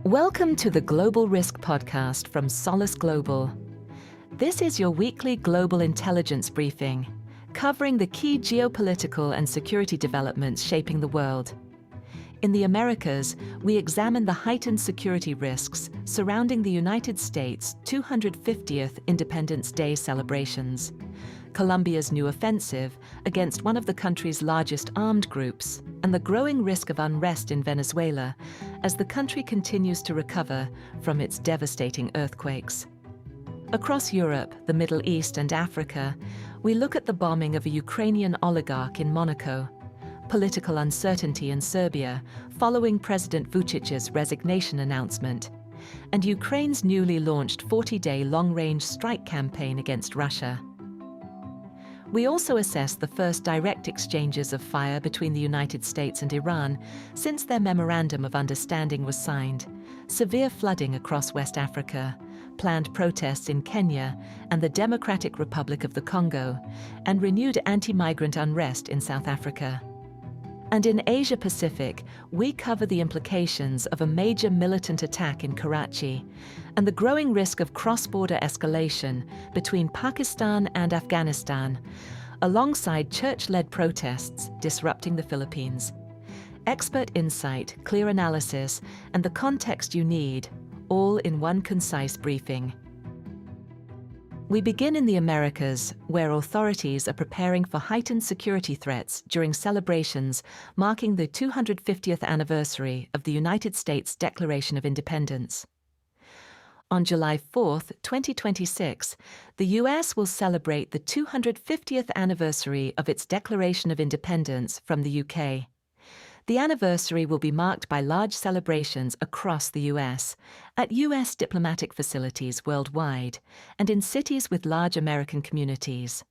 Welcome to the Global Risk Podcast from Solace Global. This is your weekly global intelligence briefing, covering the key geopolitical and security developments shaping the world. In the Americas, we examine the heightened security risks surrounding the United States' 250th Independence Day celebrations, Colombia's new offensive against one of the country's largest armed groups, and the growing risk of unrest in Venezuela as the country continues to recover from its devastating earthquakes. Across Europe, the Middle East, and Africa, we look at the bombing of a Ukrainian oligarch in Monaco, political uncertainty in Serbia following President Vucic's resignation announcement, and Ukraine's newly launched 40-day long-range strike campaign against Russia. We also assess the first direct exchanges of fire between the United States and Iran since their Memorandum of Understanding was signed, severe flooding across West Africa, planned protests in Kenya and the Democratic Republic of the Congo, and renewed anti-migrant unrest in South Africa. And in Asia-Pacific, we cover the implications of a major militant attack in Karachi and the growing risk of cross-border escalation between Pakistan and Afghanistan, alongside church-led protests disrupting the Philippines. Expert insight, clear analysis, and the context you need, all in one concise briefing. We begin in the Americas, where authorities are preparing for heightened security threats during celebrations marking the 250th anniversary of the United States Declaration of Independence. On July 4, 2026, the U.S. will celebrate the 250th anniversary of its Declaration of Independence from the UK. The anniversary will be marked by large celebrations across the U.S., at U.S. diplomatic facilities worldwide, and in cities with large American communities.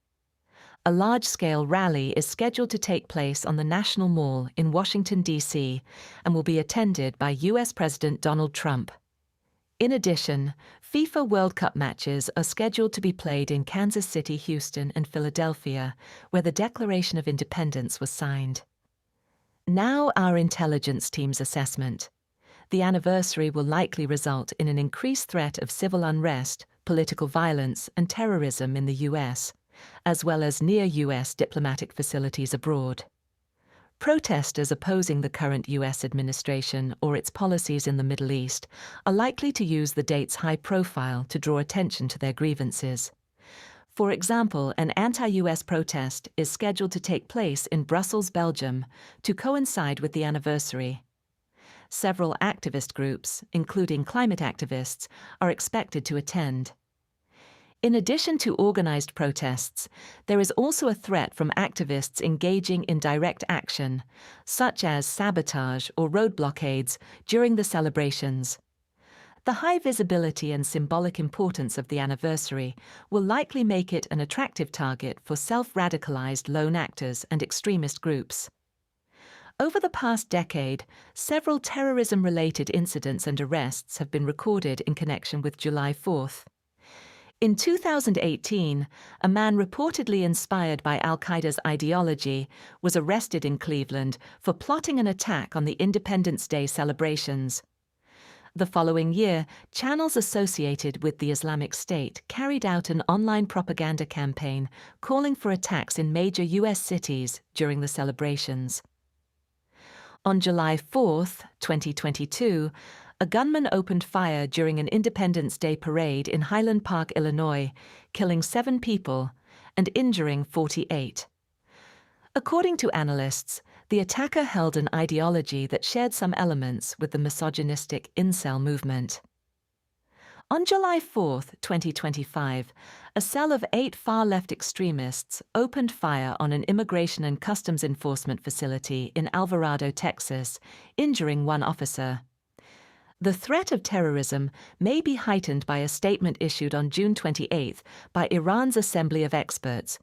A large-scale rally is scheduled to take place on the National Mall in Washington, D.C., and will be attended by U.S. President Donald Trump. In addition, FIFA World Cup matches are scheduled to be played in Kansas City, Houston, and Philadelphia, where the Declaration of Independence was signed. Now our intelligence team's assessment. The anniversary will likely result in an increased threat of civil unrest, political violence, and terrorism in the U.S., as well as near U.S. diplomatic facilities abroad. Protesters opposing the current U.S. administration or its policies in the Middle East are likely to use the date's high profile to draw attention to their grievances. For example, an anti-U.S. protest is scheduled to take place in Brussels, Belgium, to coincide with the anniversary. Several activist groups, including climate activists, are expected to attend. In addition to organized protests, there is also a threat from activists engaging in direct action, such as sabotage or road blockades during the celebrations. The high visibility and symbolic importance of the anniversary will likely make it an attractive target for self-radicalized lone actors and extremist groups. Over the past decade, several terrorism-related incidents and arrests have been recorded in connection with July 4th. In 2018, a man reportedly inspired by al-Qaeda's ideology was arrested in Cleveland for plotting an attack on the Independence Day celebrations. The following year, channels associated with the Islamic State carried out an online propaganda campaign calling for attacks in major U.S. cities during the celebrations. On July 4, 2022, a gunman opened fire during an Independence Day parade in Highland Park, Illinois, killing 7 people and injuring 48. According to analysts, the attacker held an ideology that shared some elements with the misogynistic incel movement. On July 4, 2025, a cell of 8 far-left extremists opened fire on an immigration and customs enforcement facility in Alvarado, Texas, injuring 1 officer. The threat of terrorism may be heightened by a statement issued on June 28 by Iran's Assembly of Experts,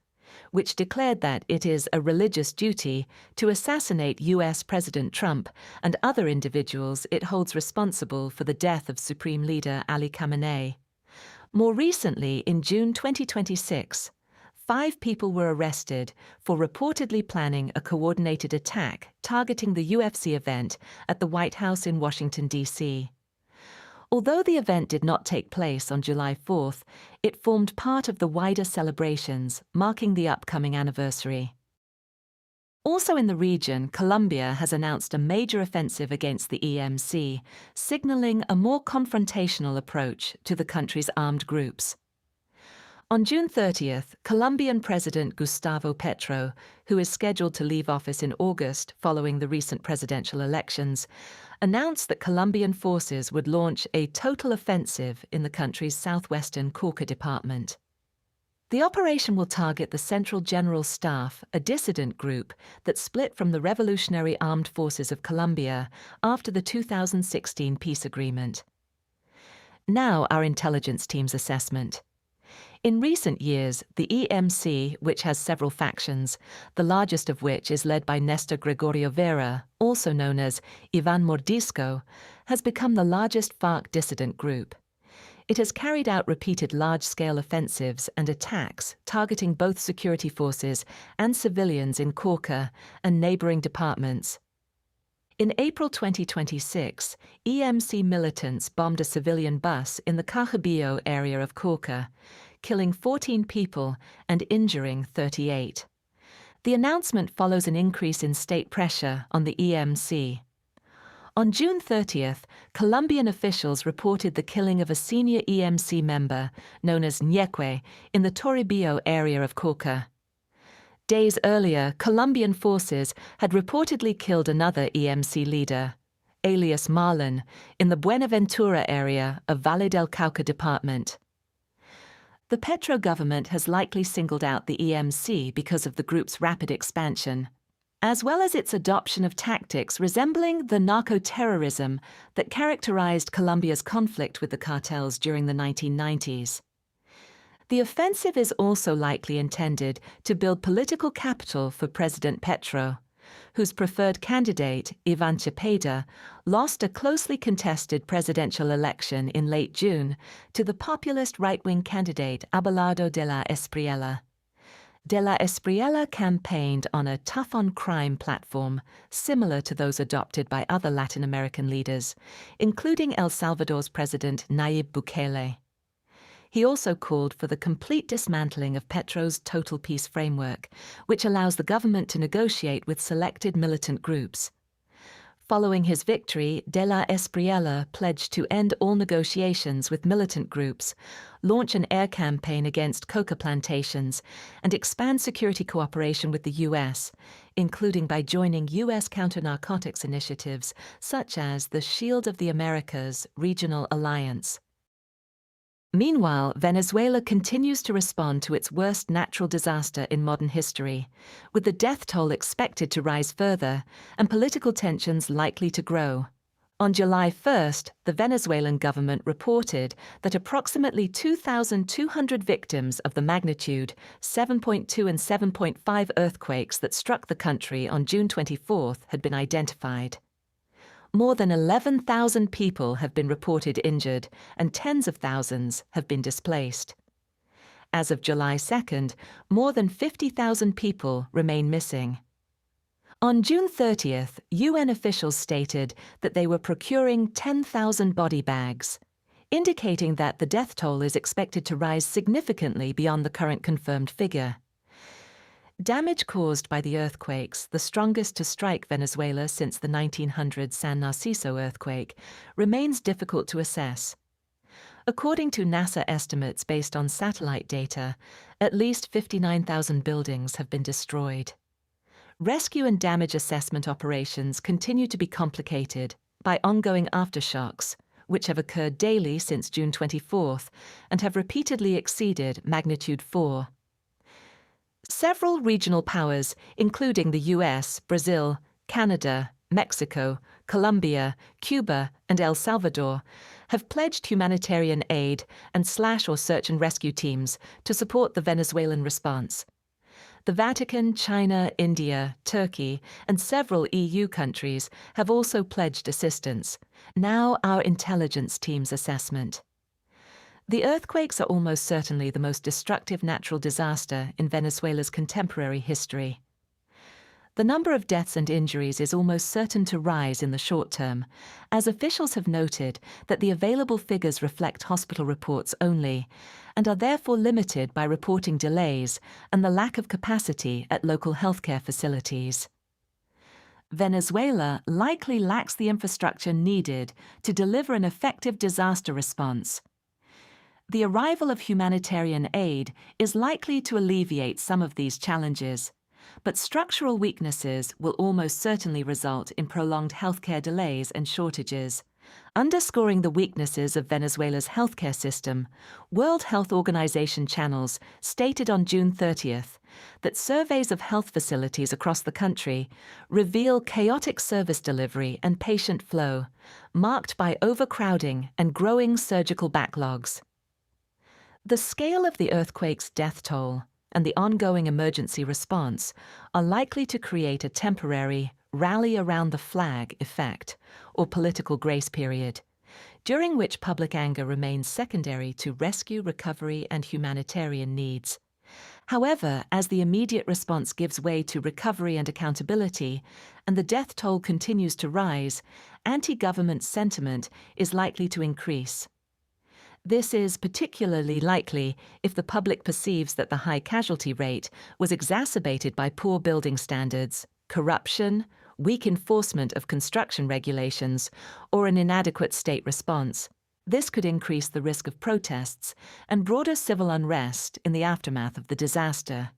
which declared that it is a religious duty to assassinate U.S. President Trump and other individuals it holds responsible for the death of Supreme Leader Ali Khamenei. More recently, in June 2026, 5 people were arrested for reportedly planning a coordinated attack targeting the UFC event at the White House in Washington, D.C. Although the event did not take place on July 4th, it formed part of the wider celebrations marking the upcoming anniversary. Also in the region, Colombia has announced a major offensive against the EMC, signaling a more confrontational approach to the country's armed groups. On June 30th, Colombian President Gustavo Petro, who is scheduled to leave office in August following the recent presidential elections, announced that Colombian forces would launch a total offensive in the country's southwestern Cauca department. The operation will target the Central General Staff, a dissident group that split from the Revolutionary Armed Forces of Colombia after the 2016 peace agreement. Now our intelligence team's assessment. In recent years, the EMC, which has several factions, the largest of which is led by Nestor Gregorio Vera, also known as Ivan Mordisco, has become the largest FARC dissident group. It has carried out repeated large-scale offensives and attacks targeting both security forces and civilians in Cauca and neighboring departments. In April 2026, EMC militants bombed a civilian bus in the Cajabillo area of Cauca, killing 14 people and injuring 38. The announcement follows an increase in state pressure on the EMC. On June 30th, Colombian officials reported the killing of a senior EMC member, known as Ñeque, in the Toribio area of Cauca. Days earlier, Colombian forces had reportedly killed another EMC leader, alias Marlon, in the Buenaventura area of Valle del Cauca department. The Petro government has likely singled out the EMC because of the group's rapid expansion, as well as its adoption of tactics resembling the narco-terrorism that characterized Colombia's conflict with the cartels during the 1990s. The offensive is also likely intended to build political capital for President Petro, whose preferred candidate, Ivan Cepeda, lost a closely contested presidential election in late June to the populist right-wing candidate Abelardo de la Espriella. De la Espriella campaigned on a tough-on-crime platform similar to those adopted by other Latin American leaders, including El Salvador's President Nayib Bukele. He also called for the complete dismantling of Petro's total peace framework, which allows the government to negotiate with selected militant groups. Following his victory, De la Espriella pledged to end all negotiations with militant groups, launch an air campaign against coca plantations, and expand security cooperation with the U.S., including by joining U.S. counter-narcotics initiatives such as the Shield of the Americas Regional Alliance. Meanwhile, Venezuela continues to respond to its worst natural disaster in modern history, with the death toll expected to rise further and political tensions likely to grow. On July 1st, the Venezuelan government reported that approximately 2,200 victims of the magnitude 7.2 and 7.5 earthquakes that struck the country on June 24th had been identified. More than 11,000 people have been reported injured, and tens of thousands have been displaced. As of July 2nd, more than 50,000 people remain missing. On June 30th, UN officials stated that they were procuring 10,000 body bags, indicating that the death toll is expected to rise significantly beyond the current confirmed figure. Damage caused by the earthquakes, the strongest to strike Venezuela since the 1900 San Narciso earthquake, remains difficult to assess. According to NASA estimates based on satellite data, at least 59,000 buildings have been destroyed. Rescue and damage assessment operations continue to be complicated by ongoing aftershocks, which have occurred daily since June 24th and have repeatedly exceeded magnitude 4. Several regional powers, including the US, Brazil, Canada, Mexico, Colombia, Cuba, and El Salvador, have pledged humanitarian aid and search and rescue teams to support the Venezuelan response. The Vatican, China, India, Turkey, and several EU countries have also pledged assistance. Now our intelligence team's assessment. The earthquakes are almost certainly the most destructive natural disaster in Venezuela's contemporary history. The number of deaths and injuries is almost certain to rise in the short term, as officials have noted that the available figures reflect hospital reports only, and are therefore limited by reporting delays and the lack of capacity at local healthcare facilities. Venezuela likely lacks the infrastructure needed to deliver an effective disaster response. The arrival of humanitarian aid is likely to alleviate some of these challenges, but structural weaknesses will almost certainly result in prolonged healthcare delays and shortages. Underscoring the weaknesses of Venezuela's healthcare system, World Health Organization channels stated on June 30th that surveys of health facilities across the country reveal chaotic service delivery and patient flow, marked by overcrowding and growing surgical backlogs. The scale of the earthquake's death toll and the ongoing emergency response are likely to create a temporary rally around the flag effect, or political grace period, during which public anger remains secondary to rescue, recovery, and humanitarian needs. However, as the immediate response gives way to recovery and accountability, and the death toll continues to rise, anti-government sentiment is likely to increase. This is particularly likely if the public perceives that the high casualty rate was exacerbated by poor building standards, corruption, weak enforcement of construction regulations, or an inadequate state response. This could increase the risk of protests and broader civil unrest in the aftermath of the disaster.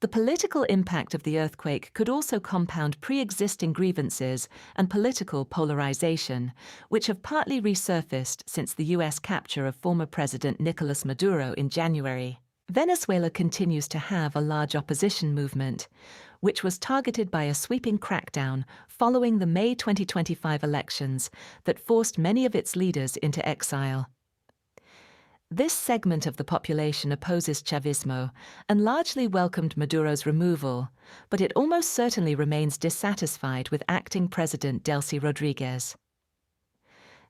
The political impact of the earthquake could also compound pre-existing grievances and political polarization, which have partly resurfaced since the U.S. capture of former President Nicolas Maduro in January. Venezuela continues to have a large opposition movement, which was targeted by a sweeping crackdown following the May 2025 elections that forced many of its leaders into exile. This segment of the population opposes Chavismo and largely welcomed Maduro's removal, but it almost certainly remains dissatisfied with acting President Delcy Rodriguez.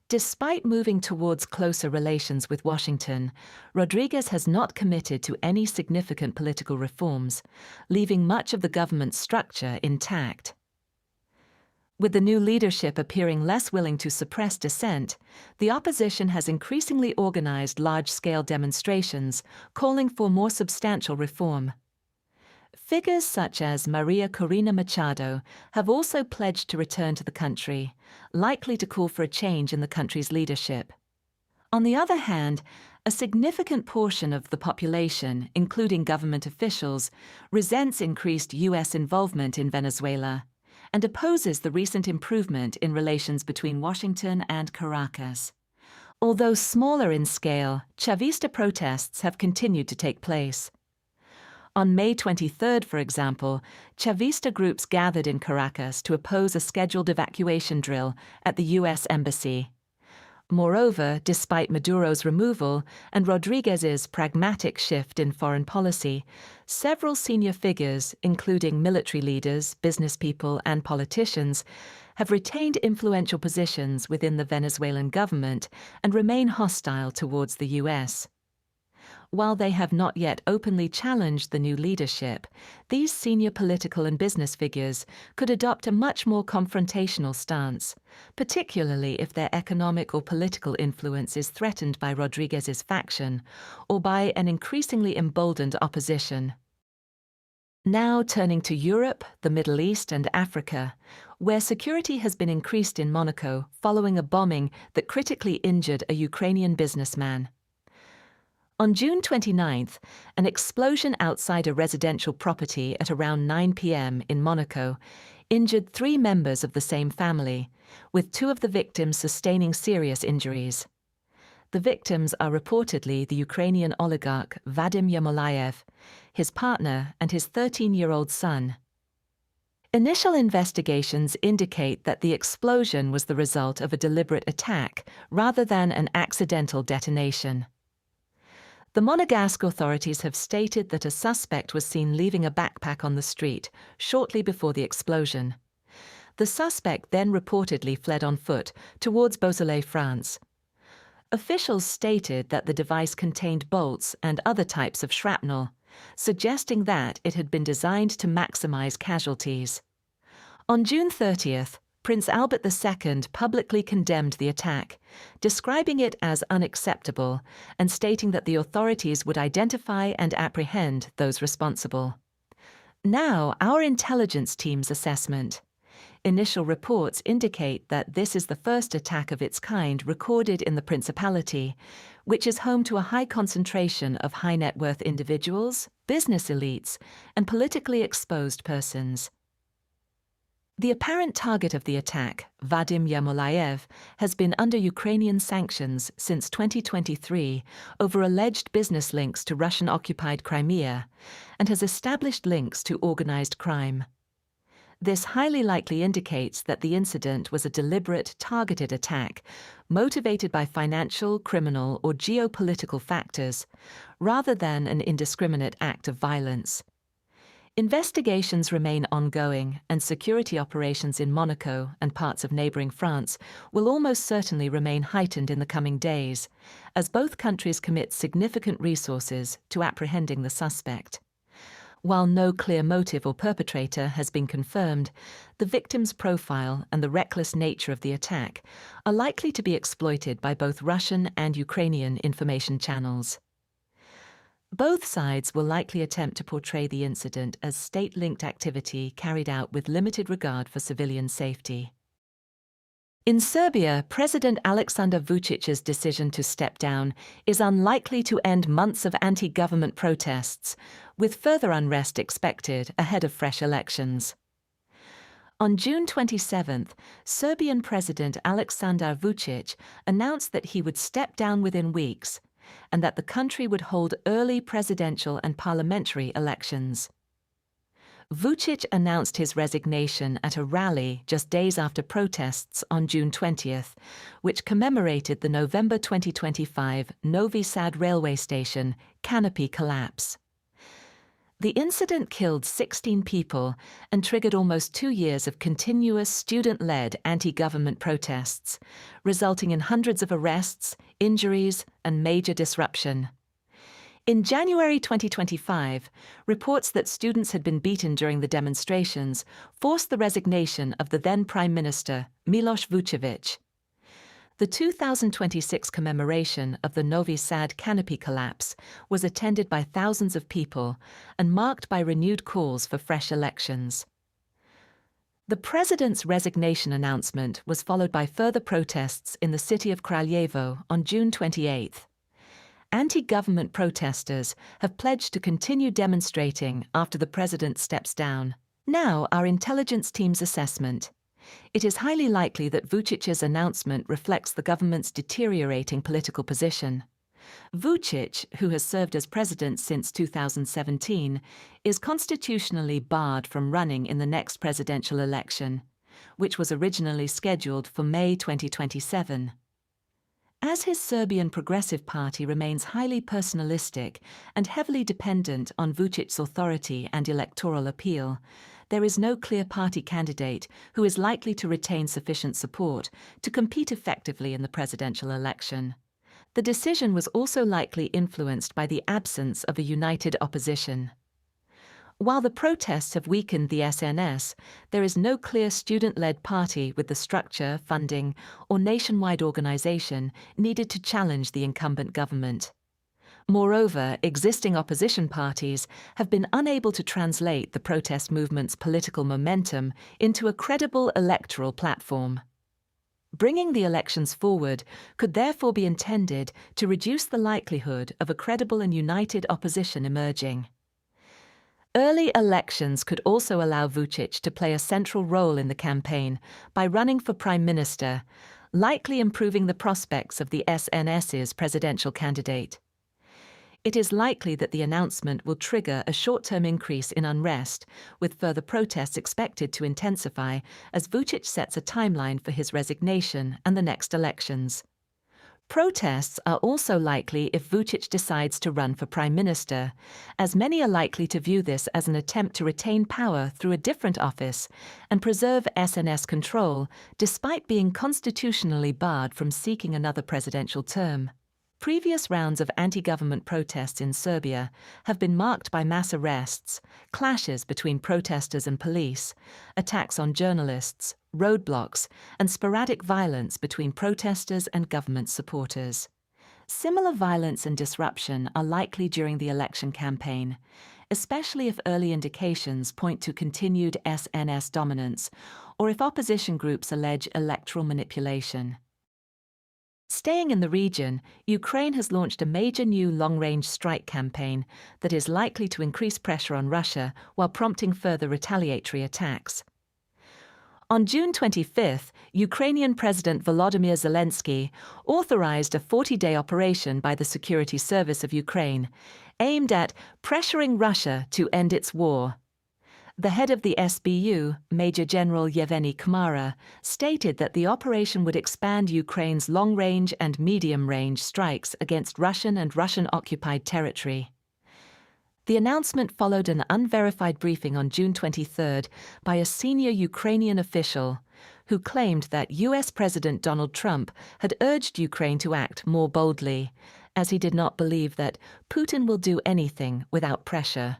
Despite moving towards closer relations with Washington, Rodriguez has not committed to any significant political reforms, leaving much of the government's structure intact. With the new leadership appearing less willing to suppress dissent, the opposition has increasingly organized large-scale demonstrations calling for more substantial reform. Figures such as Maria Corina Machado have also pledged to return to the country, likely to call for a change in the country's leadership. On the other hand, a significant portion of the population, including government officials, resents increased U.S. involvement in Venezuela and opposes the recent improvement in relations between Washington and Caracas. Although smaller in scale, Chavista protests have continued to take place. On May 23rd, for example, Chavista groups gathered in Caracas to oppose a scheduled evacuation drill at the U.S. Embassy. Moreover, despite Maduro's removal and Rodriguez's pragmatic shift in foreign policy, several senior figures, including military leaders, business people, and politicians, have retained influential positions within the Venezuelan government and remain hostile towards the U.S. While they have not yet openly challenged the new leadership, these senior political and business figures could adopt a much more confrontational stance, particularly if their economic or political influence is threatened by Rodriguez's faction or by an increasingly emboldened opposition. Now turning to Europe, the Middle East, and Africa, where security has been increased in Monaco following a bombing that critically injured a Ukrainian businessman. On June 29th, an explosion outside a residential property at around 9 p.m. in Monaco injured 3 members of the same family, with 2 of the victims sustaining serious injuries. The victims are reportedly the Ukrainian oligarch Vadim Yermolayev, his partner, and his 13-year-old son. Initial investigations indicate that the explosion was the result of a deliberate attack rather than an accidental detonation. The Monegasque authorities have stated that a suspect was seen leaving a backpack on the street shortly before the explosion. The suspect then reportedly fled on foot towards Beausoleil, France. Officials stated that the device contained bolts and other types of shrapnel, suggesting that it had been designed to maximize casualties. On June 30th, Prince Albert II publicly condemned the attack, describing it as unacceptable and stating that the authorities would identify and apprehend those responsible. Now, our intelligence team's assessment. Initial reports indicate that this is the first attack of its kind recorded in the Principality, which is home to a high concentration of high-net-worth individuals, business elites, and politically exposed persons. The apparent target of the attack, Vadim Yermolayev, has been under Ukrainian sanctions since 2023 over alleged business links to Russian-occupied Crimea and has established links to organized crime. This highly likely indicates that the incident was a deliberate, targeted attack, motivated by financial, criminal, or geopolitical factors, rather than an indiscriminate act of violence. Investigations remain ongoing, and security operations in Monaco and parts of neighboring France will almost certainly remain heightened in the coming days, as both countries commit significant resources to apprehending the suspect. While no clear motive or perpetrator has been confirmed, the victim's profile and the reckless nature of the attack are likely to be exploited by both Russian and Ukrainian information channels. Both sides will likely attempt to portray the incident as state-linked activity carried out with limited regard for civilian safety. In Serbia, President Aleksandar Vučić's decision to step down is unlikely to end months of anti-government protests, with further unrest expected ahead of fresh elections. On June 27th, Serbian President Aleksandar Vučić announced that he would step down within weeks, and that the country would hold early presidential and parliamentary elections. Vučić announced his resignation at a rally just days after protests on June 20th, which commemorated the November 2025 Novi Sad railway station canopy collapse. The incident killed 16 people and triggered almost 2 years of continuous student-led anti-government protests, resulting in hundreds of arrests, injuries, and major disruption. In January 2025, reports that students had been beaten during the demonstrations forced the resignation of the then Prime Minister, Miloš Vučević. The 2026 commemoration of the Novi Sad canopy collapse was attended by thousands of people and marked by renewed calls for fresh elections. The president's resignation announcement was followed by further protests in the city of Kraljevo on June 28th. Anti-government protesters have pledged to continue demonstrating after the president steps down. Now, our intelligence team's assessment. It is highly likely that Vučić's announcement reflects the government's deteriorating political position. Vučić, who has served as president since 2017, is constitutionally barred from running in the next presidential election, which was originally scheduled for May 2027. As his Serbian Progressive Party remains highly personalistic and heavily dependent on Vučić's authority and electoral appeal, there is no clear party candidate who is likely to retain sufficient support to compete effectively in the presidential election. The decision was also likely influenced by the absence of a united opposition. While the protests have weakened the SNS, there is no clear student-led party with the structure, funding, or nationwide organization needed to challenge the incumbent government. Moreover, existing opposition parties have been unable to translate the protest movement's political momentum into a credible electoral platform. Bringing the elections forward could therefore be intended to reduce the likelihood of a credible and united opposition emerging. Early elections could also allow Vučić to play a central role in the campaign by running for prime minister, likely improving the prospects of the SNS's presidential candidate. It is likely that the announcement will trigger a short-term increase in unrest, with further protests expected to intensify as Vučić sets a timeline for his resignation and the next elections. Protests are also likely if Vučić decides to run for prime minister, as many are likely to view this as an attempt to retain power through a different office and preserve SNS control despite being constitutionally barred from seeking another presidential term. Previous rounds of anti-government protests in Serbia have been marked by mass arrests, clashes between protesters and police, attacks on journalists, roadblocks, and sporadic violence between protesters and government supporters. Similar violence and disruption are likely during the election campaign, especially if early indications point to continued SNS dominance or if opposition groups allege electoral manipulation. Staying in the region, Ukraine has launched a major new long-range strike campaign that is likely to increase pressure on Russia while prompting further retaliatory attacks. On June 25th, Ukrainian President Volodymyr Zelensky authorized a 40-day operation by the Security Service of Ukraine, aimed at pressuring Russia to end its war. The head of the SBU, Major General Yevgeny Kamara, stated that the operation would expand Ukraine's long-range and medium-range strikes against Russian and Russian-occupied territory. The announcement followed an unverified briefing on June 23rd by a senior Ukrainian official who claimed that US President Donald Trump had urged Ukraine to act more boldly, as he did not believe that Putin will do anything without pressure.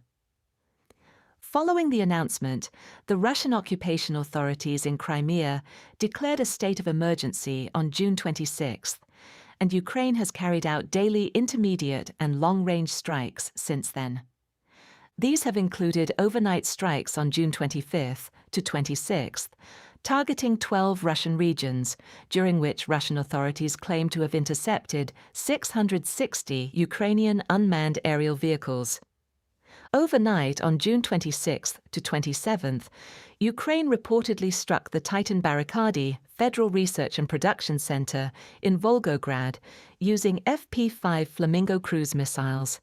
Following the announcement, the Russian occupation authorities in Crimea declared a state of emergency on June 26th, and Ukraine has carried out daily intermediate and long-range strikes since then. These have included overnight strikes on June 25th to 26th, targeting 12 Russian regions, during which Russian authorities claim to have intercepted 660 Ukrainian unmanned aerial vehicles. Overnight, on June 26th to 27th, Ukraine reportedly struck the Titan-Barakadi Federal Research and Production Center in Volgograd using FP-5 Flamingo cruise missiles.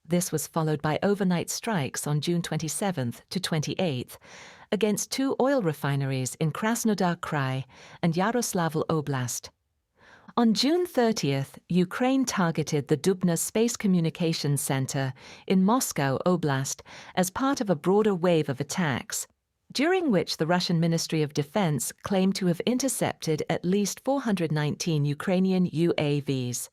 This was followed by overnight strikes on June 27th to 28th against 2 oil refineries in Krasnodar Krai and Yaroslavl Oblast. On June 30th, Ukraine targeted the Dubna Space Communications Center in Moscow Oblast as part of a broader wave of attacks, during which the Russian Ministry of Defense claimed to have intercepted at least 419 Ukrainian UAVs.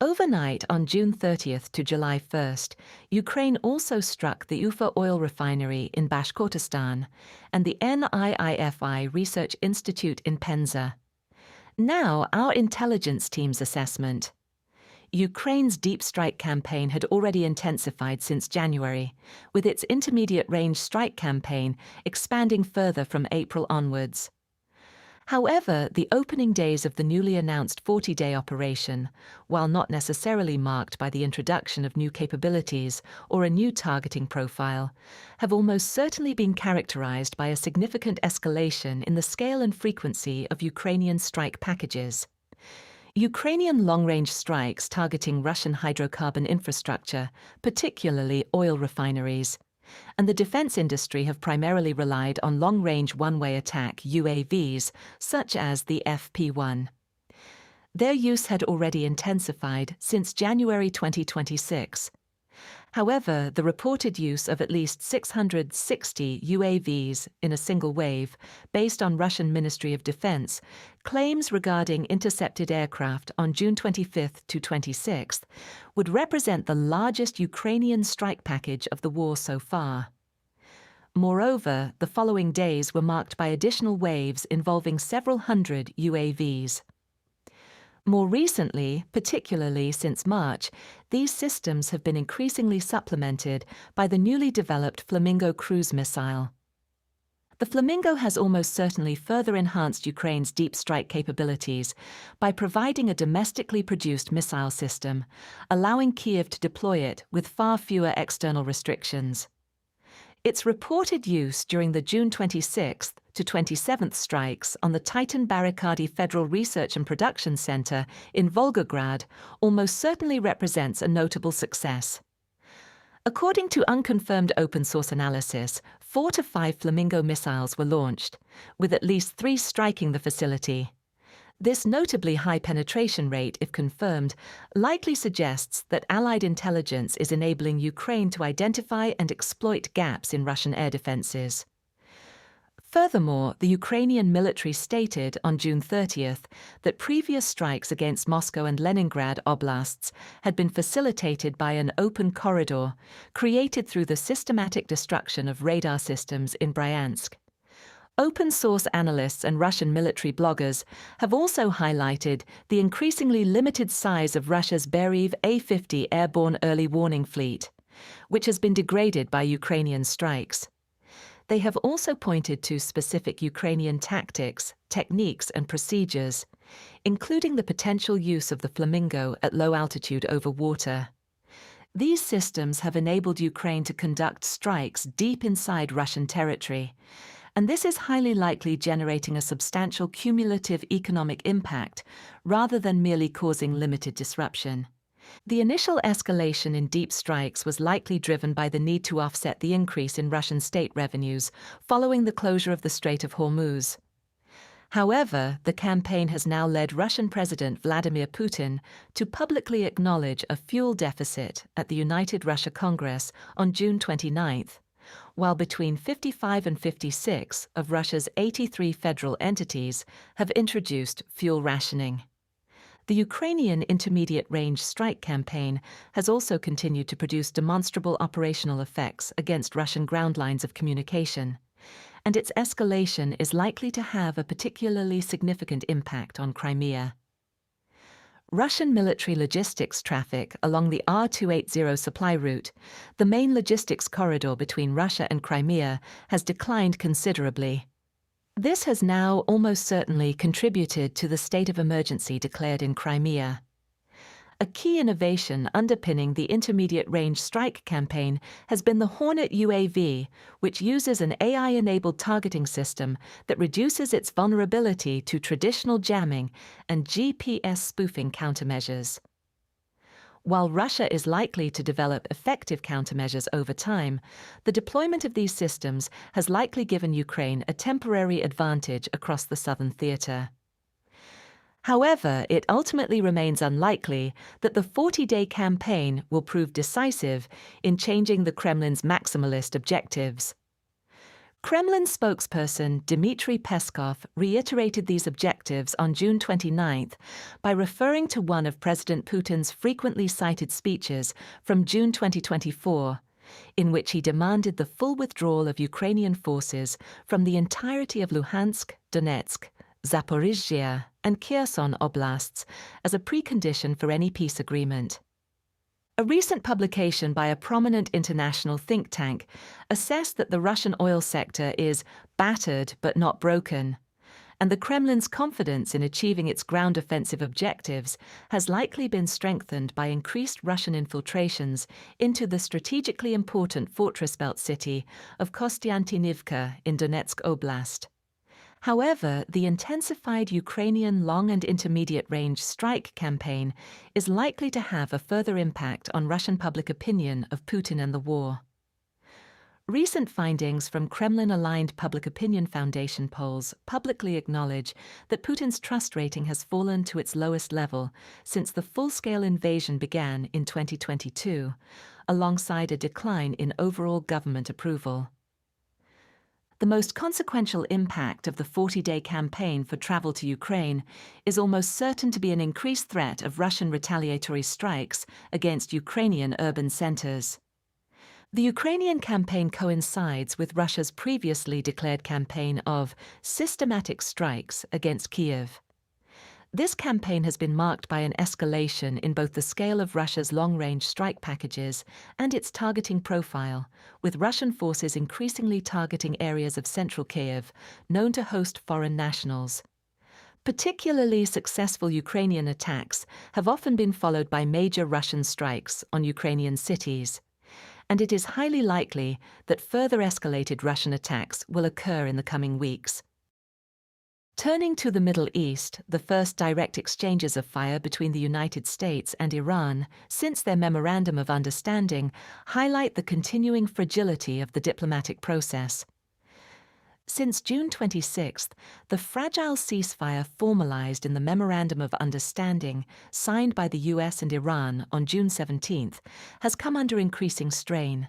Overnight on June 30th to July 1st, Ukraine also struck the Ufa oil refinery in Bashkortostan and the NIIFI Research Institute in Penza. Now, our intelligence team's assessment. Ukraine's deep strike campaign had already intensified since January, with its intermediate-range strike campaign expanding further from April onwards. However, the opening days of the newly announced 40-day operation, while not necessarily marked by the introduction of new capabilities or a new targeting profile, have almost certainly been characterized by a significant escalation in the scale and frequency of Ukrainian strike packages. Ukrainian long-range strikes targeting Russian hydrocarbon infrastructure, particularly oil refineries, and the defense industry have primarily relied on long-range one-way attack UAVs, such as the FP-1. Their use had already intensified since January 2026. However, the reported use of at least 660 UAVs in a single wave, based on Russian Ministry of Defense, claims regarding intercepted aircraft on June 25th to 26th, would represent the largest Ukrainian strike package of the war so far. Moreover, the following days were marked by additional waves involving several hundred UAVs. More recently, particularly since March, these systems have been increasingly supplemented by the newly developed Flamingo cruise missile. The Flamingo has almost certainly further enhanced Ukraine's deep strike capabilities by providing a domestically produced missile system, allowing Kyiv to deploy it with far fewer external restrictions. Its reported use during the June 26th to 27th strikes on the Titan-Barakadi Federal Research and Production Center in Volgograd almost certainly represents a notable success. According to unconfirmed open-source analysis, 4 to 5 Flamingo missiles were launched, with at least 3 striking the facility. This notably high penetration rate, if confirmed, likely suggests that Allied intelligence is enabling Ukraine to identify and exploit gaps in Russian air defenses. Furthermore, the Ukrainian military stated on June 30th that previous strikes against Moscow and Leningrad oblasts had been facilitated by an open corridor created through the systematic destruction of radar systems in Bryansk. Open-source analysts and Russian military bloggers have also highlighted the increasingly limited size of Russia's Berev A-50 airborne early warning fleet, which has been degraded by Ukrainian strikes. They have also pointed to specific Ukrainian tactics, techniques, and procedures, including the potential use of the flamingo at low altitude over water. These systems have enabled Ukraine to conduct strikes deep inside Russian territory, and this is highly likely generating a substantial cumulative economic impact rather than merely causing limited disruption. The initial escalation in deep strikes was likely driven by the need to offset the increase in Russian state revenues following the closure of the Strait of Hormuz. However, the campaign has now led Russian President Vladimir Putin to publicly acknowledge a fuel deficit at the United Russia Congress on June 29th, while between 55 and 56 of Russia's 83 federal entities have introduced fuel rationing. The Ukrainian intermediate-range strike campaign has also continued to produce demonstrable operational effects against Russian ground lines of communication, and its escalation is likely to have a particularly significant impact on Crimea. Russian military logistics traffic along the R280 supply route, the main logistics corridor between Russia and Crimea, has declined considerably. This has now almost certainly contributed to the state of emergency declared in Crimea. A key innovation underpinning the intermediate-range strike campaign has been the Hornet UAV, which uses an AI-enabled targeting system that reduces its vulnerability to traditional jamming and GPS spoofing countermeasures. While Russia is likely to develop effective countermeasures over time, the deployment of these systems has likely given Ukraine a temporary advantage across the southern theater. However, it ultimately remains unlikely that the 40-day campaign will prove decisive in changing the Kremlin's maximalist objectives. Kremlin spokesperson Dmitry Peskov reiterated these objectives on June 29th by referring to one of President Putin's frequently cited speeches from June 2024, in which he demanded the full withdrawal of Ukrainian forces from the entirety of Luhansk, Donetsk, Zaporizhzhia, and Kherson oblasts as a precondition for any peace agreement. A recent publication by a prominent international think tank assessed that the Russian oil sector is battered but not broken, and the Kremlin's confidence in achieving its ground offensive objectives has likely been strengthened by increased Russian infiltrations into the strategically important fortress belt city of Kostiantynivka in Donetsk Oblast. However, the intensified Ukrainian long and intermediate-range strike campaign is likely to have a further impact on Russian public opinion of Putin and the war. Recent findings from Kremlin-aligned public opinion foundation polls publicly acknowledge that Putin's trust rating has fallen to its lowest level since the full-scale invasion began in 2022, alongside a decline in overall government approval. The most consequential impact of the 40-day campaign for travel to Ukraine is almost certain to be an increased threat of Russian retaliatory strikes against Ukrainian urban centers. The Ukrainian campaign coincides with Russia's previously declared campaign of systematic strikes against Kyiv. This campaign has been marked by an escalation in both the scale of Russia's long-range strike packages and its targeting profile, with Russian forces increasingly targeting areas of central Kyiv known to host foreign nationals. Particularly successful Ukrainian attacks have often been followed by major Russian strikes on Ukrainian cities, and it is highly likely that further escalated Russian attacks will occur in the coming weeks. Turning to the Middle East, the first direct exchanges of fire between the United States and Iran since their Memorandum of Understanding highlight the continuing fragility of the diplomatic process. Since June 26th, the fragile ceasefire formalized in the Memorandum of Understanding signed by the US and Iran on June 17th has come under increasing strain,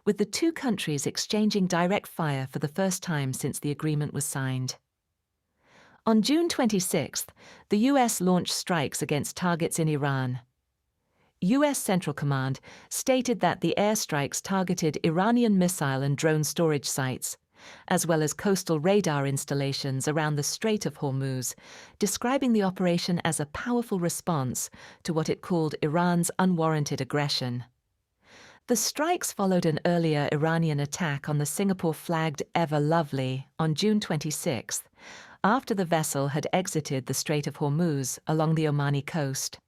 with the two countries exchanging direct fire for the first time since the agreement was signed. On June 26th, the US launched strikes against targets in Iran. US Central Command stated that the airstrikes targeted Iranian missile and drone storage sites, as well as coastal radar installations around the Strait of Hormuz, describing the operation as a powerful response to what it called Iran's unwarranted aggression. The strikes followed an earlier Iranian attack on the Singapore-flagged Ever Lovely on June 26th, after the vessel had exited the Strait of Hormuz along the Omani coast.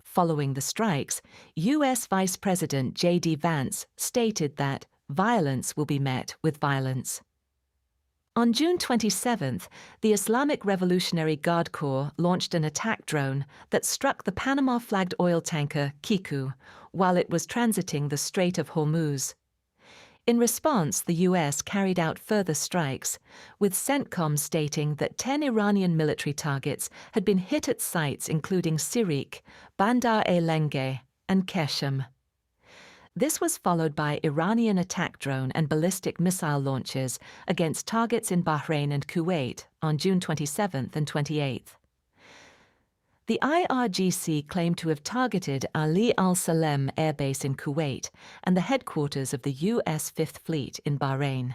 Following the strikes, US Vice President J.D. Vance stated that violence will be met with violence. On June 27th, the Islamic Revolutionary Guard Corps launched an attack drone that struck the Panama-flagged oil tanker Kiku while it was transiting the Strait of Hormuz. In response, the US carried out further strikes, with CENTCOM stating that 10 Iranian military targets had been hit at sites including Sirik, Bandar-e-Lenge, and Keshem. This was followed by Iranian attack drone and ballistic missile launches against targets in Bahrain and Kuwait on June 27th and 28th. The IRGC claimed to have targeted Ali al-Salem Air Base in Kuwait and the headquarters of the U.S. Fifth Fleet in Bahrain.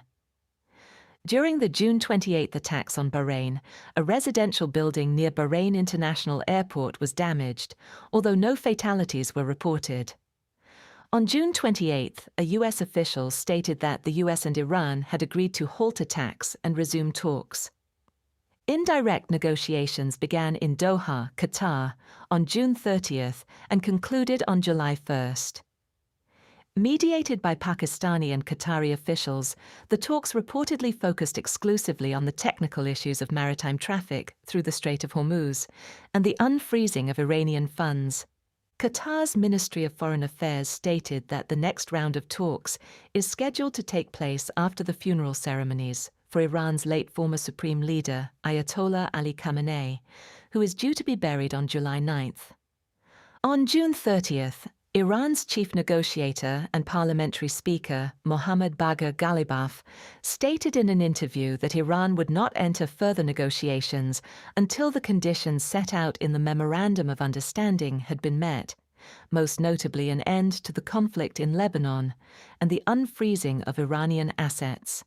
During the June 28th attacks on Bahrain, a residential building near Bahrain International Airport was damaged, although no fatalities were reported. On June 28th, a U.S. official stated that the U.S. and Iran had agreed to halt attacks and resume talks. Indirect negotiations began in Doha, Qatar, on June 30th and concluded on July 1st. Mediated by Pakistani and Qatari officials, the talks reportedly focused exclusively on the technical issues of maritime traffic through the Strait of Hormuz and the unfreezing of Iranian funds. Qatar's Ministry of Foreign Affairs stated that the next round of talks is scheduled to take place after the funeral ceremonies for Iran's late former supreme leader, Ayatollah Ali Khamenei, who is due to be buried on July 9th. On June 30th, Iran's chief negotiator and parliamentary speaker, Mohammad Bagher Ghalibaf, stated in an interview that Iran would not enter further negotiations until the conditions set out in the Memorandum of Understanding had been met, most notably an end to the conflict in Lebanon and the unfreezing of Iranian assets.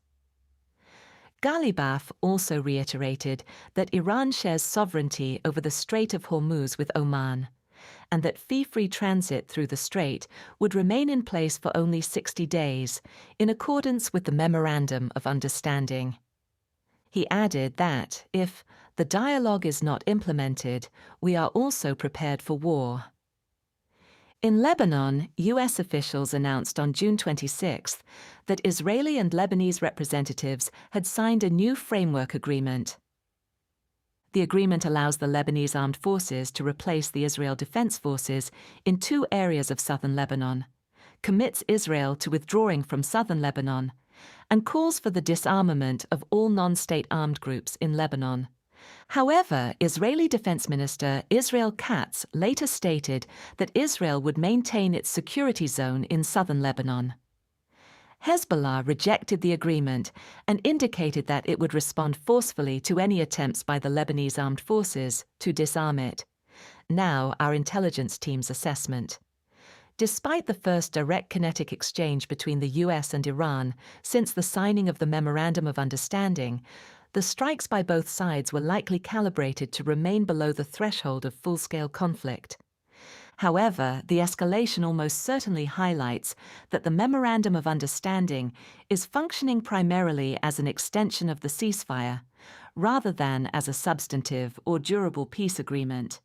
Ghalibaf also reiterated that Iran shares sovereignty over the Strait of Hormuz with Oman, and that fee-free transit through the strait would remain in place for only 60 days, in accordance with the Memorandum of Understanding. He added that, if the dialogue is not implemented, we are also prepared for war. In Lebanon, U.S. officials announced on June 26th that Israeli and Lebanese representatives had signed a new framework agreement. The agreement allows the Lebanese armed forces to replace the Israel Defense Forces in 2 areas of southern Lebanon, commits Israel to withdrawing from southern Lebanon, and calls for the disarmament of all non-state armed groups in Lebanon. However, Israeli Defense Minister Israel Katz later stated that Israel would maintain its security zone in southern Lebanon. Hezbollah rejected the agreement and indicated that it would respond forcefully to any attempts by the Lebanese armed forces to disarm it. Now, our intelligence team's assessment. Despite the first direct kinetic exchange between the US and Iran since the signing of the Memorandum of Understanding, the strikes by both sides were likely calibrated to remain below the threshold of full-scale conflict. However, the escalation almost certainly highlights that the Memorandum of Understanding is functioning primarily as an extension of the ceasefire, rather than as a substantive or durable peace agreement.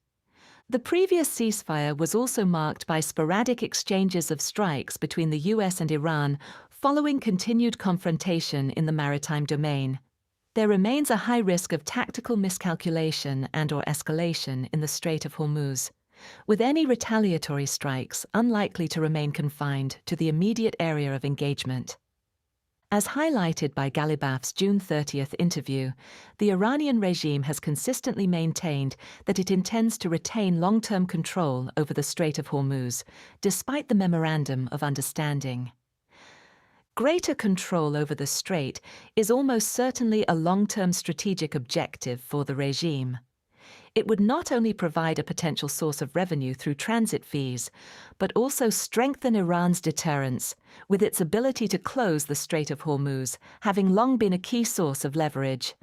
The previous ceasefire was also marked by sporadic exchanges of strikes between the US and Iran following continued confrontation in the maritime domain. There remains a high risk of tactical miscalculation and/or escalation in the Strait of Hormuz, with any retaliatory strikes unlikely to remain confined to the immediate area of engagement. As highlighted by Ghalibaf's June 30th interview, the Iranian regime has consistently maintained that it intends to retain long-term control over the Strait of Hormuz, despite the Memorandum of Understanding. Greater control over the strait is almost certainly a long-term strategic objective for the regime. It would not only provide a potential source of revenue through transit fees, but also strengthen Iran's deterrence, with its ability to close the Strait of Hormuz having long been a key source of leverage.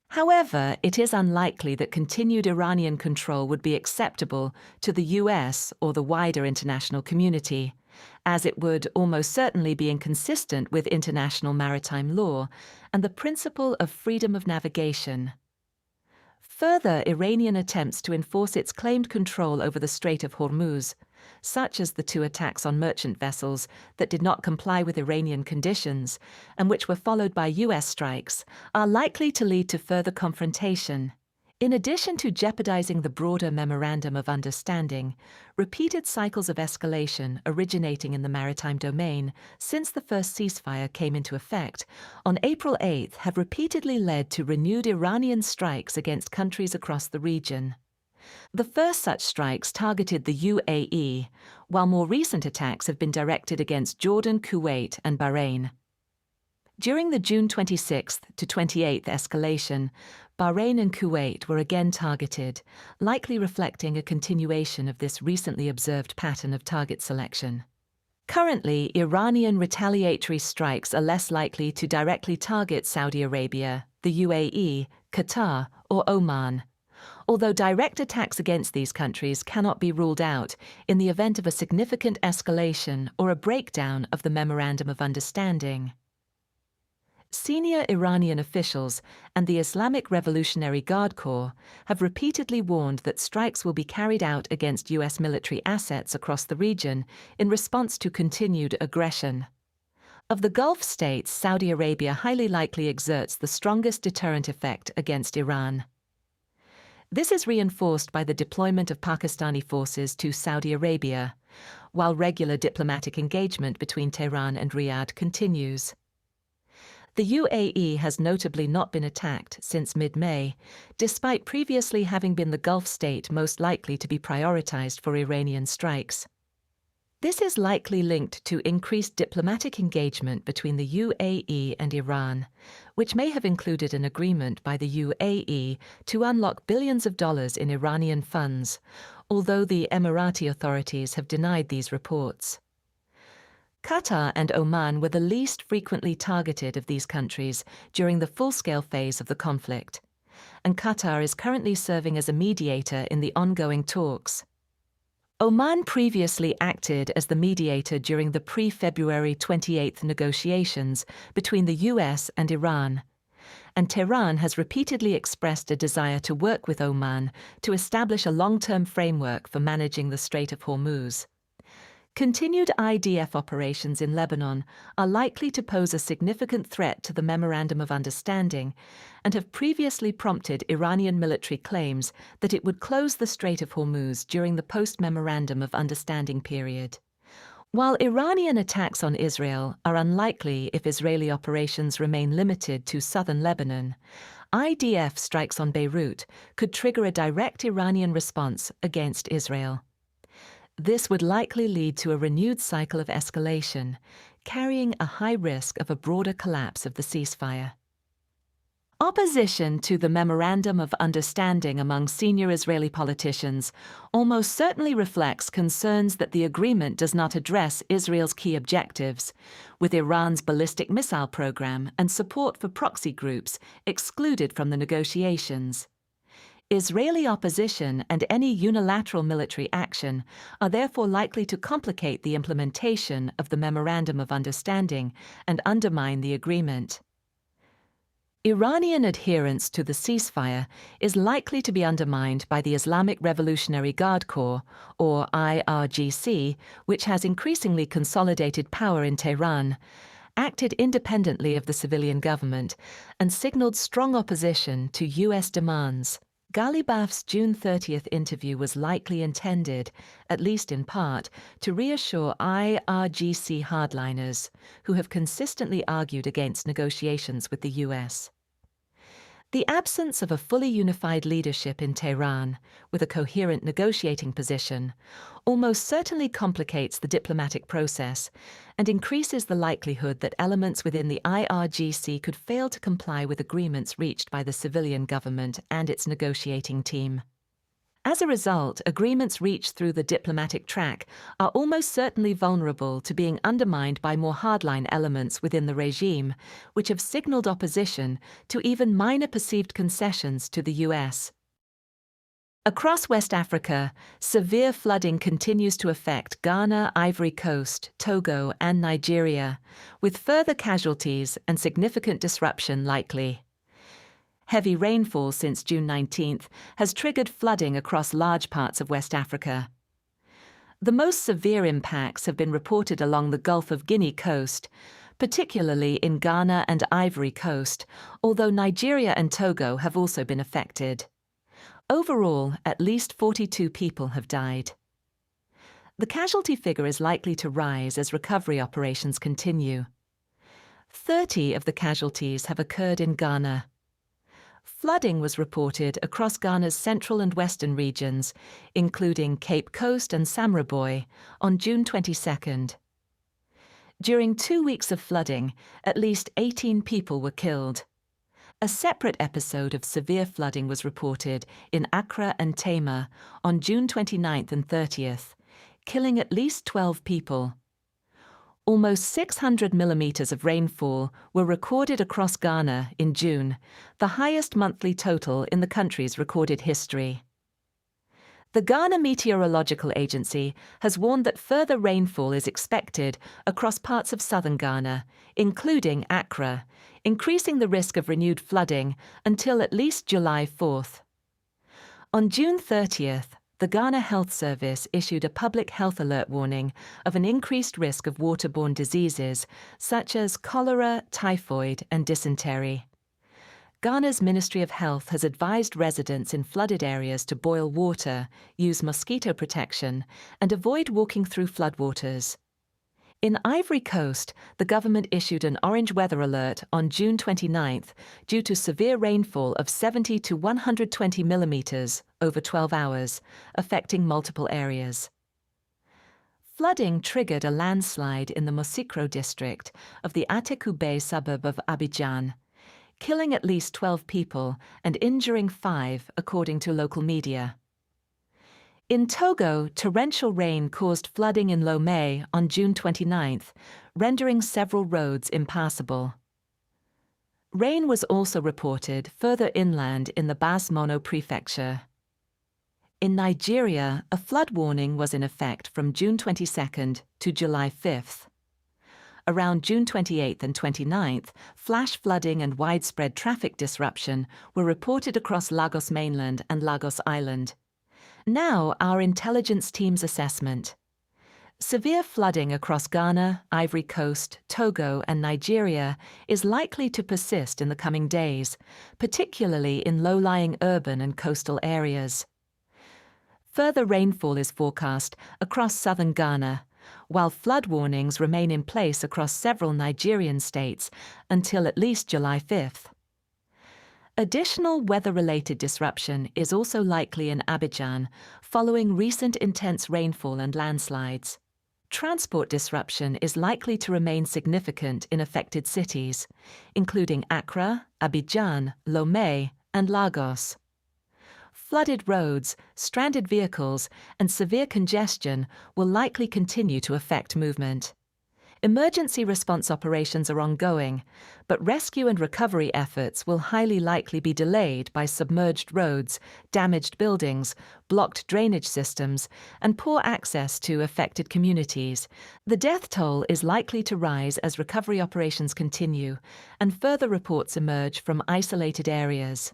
However, it is unlikely that continued Iranian control would be acceptable to the US or the wider international community, as it would almost certainly be inconsistent with international maritime law and the principle of freedom of navigation. Further Iranian attempts to enforce its claimed control over the Strait of Hormuz, such as the 2 attacks on merchant vessels that did not comply with Iranian conditions and which were followed by US strikes, are likely to lead to further confrontation. In addition to jeopardizing the broader Memorandum of Understanding, repeated cycles of escalation originating in the maritime domain since the first ceasefire came into effect on April 8 have repeatedly led to renewed Iranian strikes against countries across the region. The first such strikes targeted the UAE, while more recent attacks have been directed against Jordan, Kuwait, and Bahrain. During the June 26th to 28th escalation, Bahrain and Kuwait were again targeted, likely reflecting a continuation of this recently observed pattern of target selection. Currently, Iranian retaliatory strikes are less likely to directly target Saudi Arabia, the UAE, Qatar, or Oman, although direct attacks against these countries cannot be ruled out in the event of a significant escalation or a breakdown of the Memorandum of Understanding. Senior Iranian officials and the Islamic Revolutionary Guard Corps have repeatedly warned that strikes will be carried out against US military assets across the region in response to continued aggression. Of the Gulf states, Saudi Arabia highly likely exerts the strongest deterrent effect against Iran. This is reinforced by the deployment of Pakistani forces to Saudi Arabia, while regular diplomatic engagement between Tehran and Riyadh continues. The UAE has notably not been attacked since mid-May, despite previously having been the Gulf state most likely to be prioritized for Iranian strikes. This is likely linked to increased diplomatic engagement between the UAE and Iran, which may have included an agreement by the UAE to unlock billions of dollars in Iranian funds, although the Emirati authorities have denied these reports. Qatar and Oman were the least frequently targeted of these countries during the full-scale phase of the conflict, and Qatar is currently serving as a mediator in the ongoing talks. Oman previously acted as the mediator during the pre-February 28 negotiations between the US and Iran, and Tehran has repeatedly expressed a desire to work with Oman to establish a long-term framework for managing the Strait of Hormuz. Continued IDF operations in Lebanon are likely to pose a significant threat to the Memorandum of Understanding and have previously prompted Iranian military claims that it would close the Strait of Hormuz during the post-Memorandum of Understanding period. While Iranian attacks on Israel are unlikely if Israeli operations remain limited to southern Lebanon, IDF strikes on Beirut could trigger a direct Iranian response against Israel. This would likely lead to a renewed cycle of escalation, carrying a high risk of a broader collapse of the ceasefire. Opposition to the Memorandum of Understanding among senior Israeli politicians almost certainly reflects concerns that the agreement does not address Israel's key objectives, with Iran's ballistic missile program and support for proxy groups excluded from the negotiations. Israeli opposition and any unilateral military action are therefore likely to complicate the implementation of the Memorandum of Understanding and undermine the agreement. Iranian adherence to the ceasefire is likely to be undermined by the Islamic Revolutionary Guard Corps, or IRGC, which has increasingly consolidated power in Tehran, acted independently of the civilian government, and signaled strong opposition to US demands. Ghalibaf's June 30th interview was likely intended, at least in part, to reassure IRGC hardliners who have consistently argued against negotiations with the US. The absence of a fully unified leadership in Tehran, with a coherent negotiating position, almost certainly complicates the diplomatic process and increases the likelihood that elements within the IRGC could fail to comply with agreements reached by the civilian government and its negotiating team. As a result, agreements reached through the diplomatic track are almost certainly vulnerable to being undermined by more hardline elements within the regime, which have signaled opposition to even minor perceived concessions to the US. Across West Africa, severe flooding continues to affect Ghana, Ivory Coast, Togo, and Nigeria, with further casualties and significant disruption likely. Heavy rainfall since June 19th has triggered flooding across large parts of West Africa. The most severe impacts have been reported along the Gulf of Guinea coast, particularly in Ghana and Ivory Coast, although Nigeria and Togo have also been affected. Overall, at least 42 people have died. The casualty figure is likely to rise as recovery operations continue. 30 of the casualties have occurred in Ghana. Flooding was reported across Ghana's central and western regions, including Cape Coast and Samraboy, on June 22nd. During 2 weeks of flooding, at least 18 people were killed. A separate episode of severe flooding was reported in Accra and Tema on June 29th and 30th, killing at least 12 people. Almost 600 millimeters of rainfall were recorded across Ghana in June, the highest monthly total in the country's recorded history. The Ghana Meteorological Agency has warned that further rainfall is expected across parts of southern Ghana, including Accra, increasing the risk of renewed flooding until at least July 4th. On June 30th, the Ghana Health Service issued a public health alert warning of an increased risk of waterborne diseases such as cholera, typhoid, and dysentery. Ghana's Ministry of Health has advised residents in flooded areas to boil water, use mosquito protection, and avoid walking through floodwaters. In Ivory Coast, the government issued an orange weather alert on June 29th due to severe rainfall of 70 to 120 millimeters over 12 hours, affecting multiple areas. Flooding triggered a landslide in the Mosikro district of the Atekou suburb of Abidjan, killing at least 12 people and injuring 5, according to local media. In Togo, torrential rain caused flooding in Lomé on June 29th, rendering several roads impassable. Rain was also reported further inland in the Basse-Mono prefecture. In Nigeria, a flood warning was in effect from June 22nd to July 5th. Around June 28th and 29th, flash flooding and widespread traffic disruption were reported across Lagos mainland and Lagos Island. Now, our intelligence team's assessment. Severe flooding across Ghana, Ivory Coast, Togo, and Nigeria is likely to persist in the coming days, particularly in low-lying urban and coastal areas. Further rainfall is forecast across southern Ghana, while flood warnings remain in place across several Nigerian states until at least July 5th. Additional weather-related disruption is also likely in Abidjan following recent intense rainfall and landslides. Transport disruption is likely to remain significant in affected cities, including Accra, Abidjan, Lomé, and Lagos. Flooded roads, stranded vehicles, and severe congestion will likely continue to affect movement. Emergency response operations are ongoing, but rescue and recovery efforts will highly likely be delayed by submerged roads, damaged buildings, blocked drainage systems, and poor access to affected communities. The death toll is likely to rise as recovery operations continue and further reports emerge from isolated areas.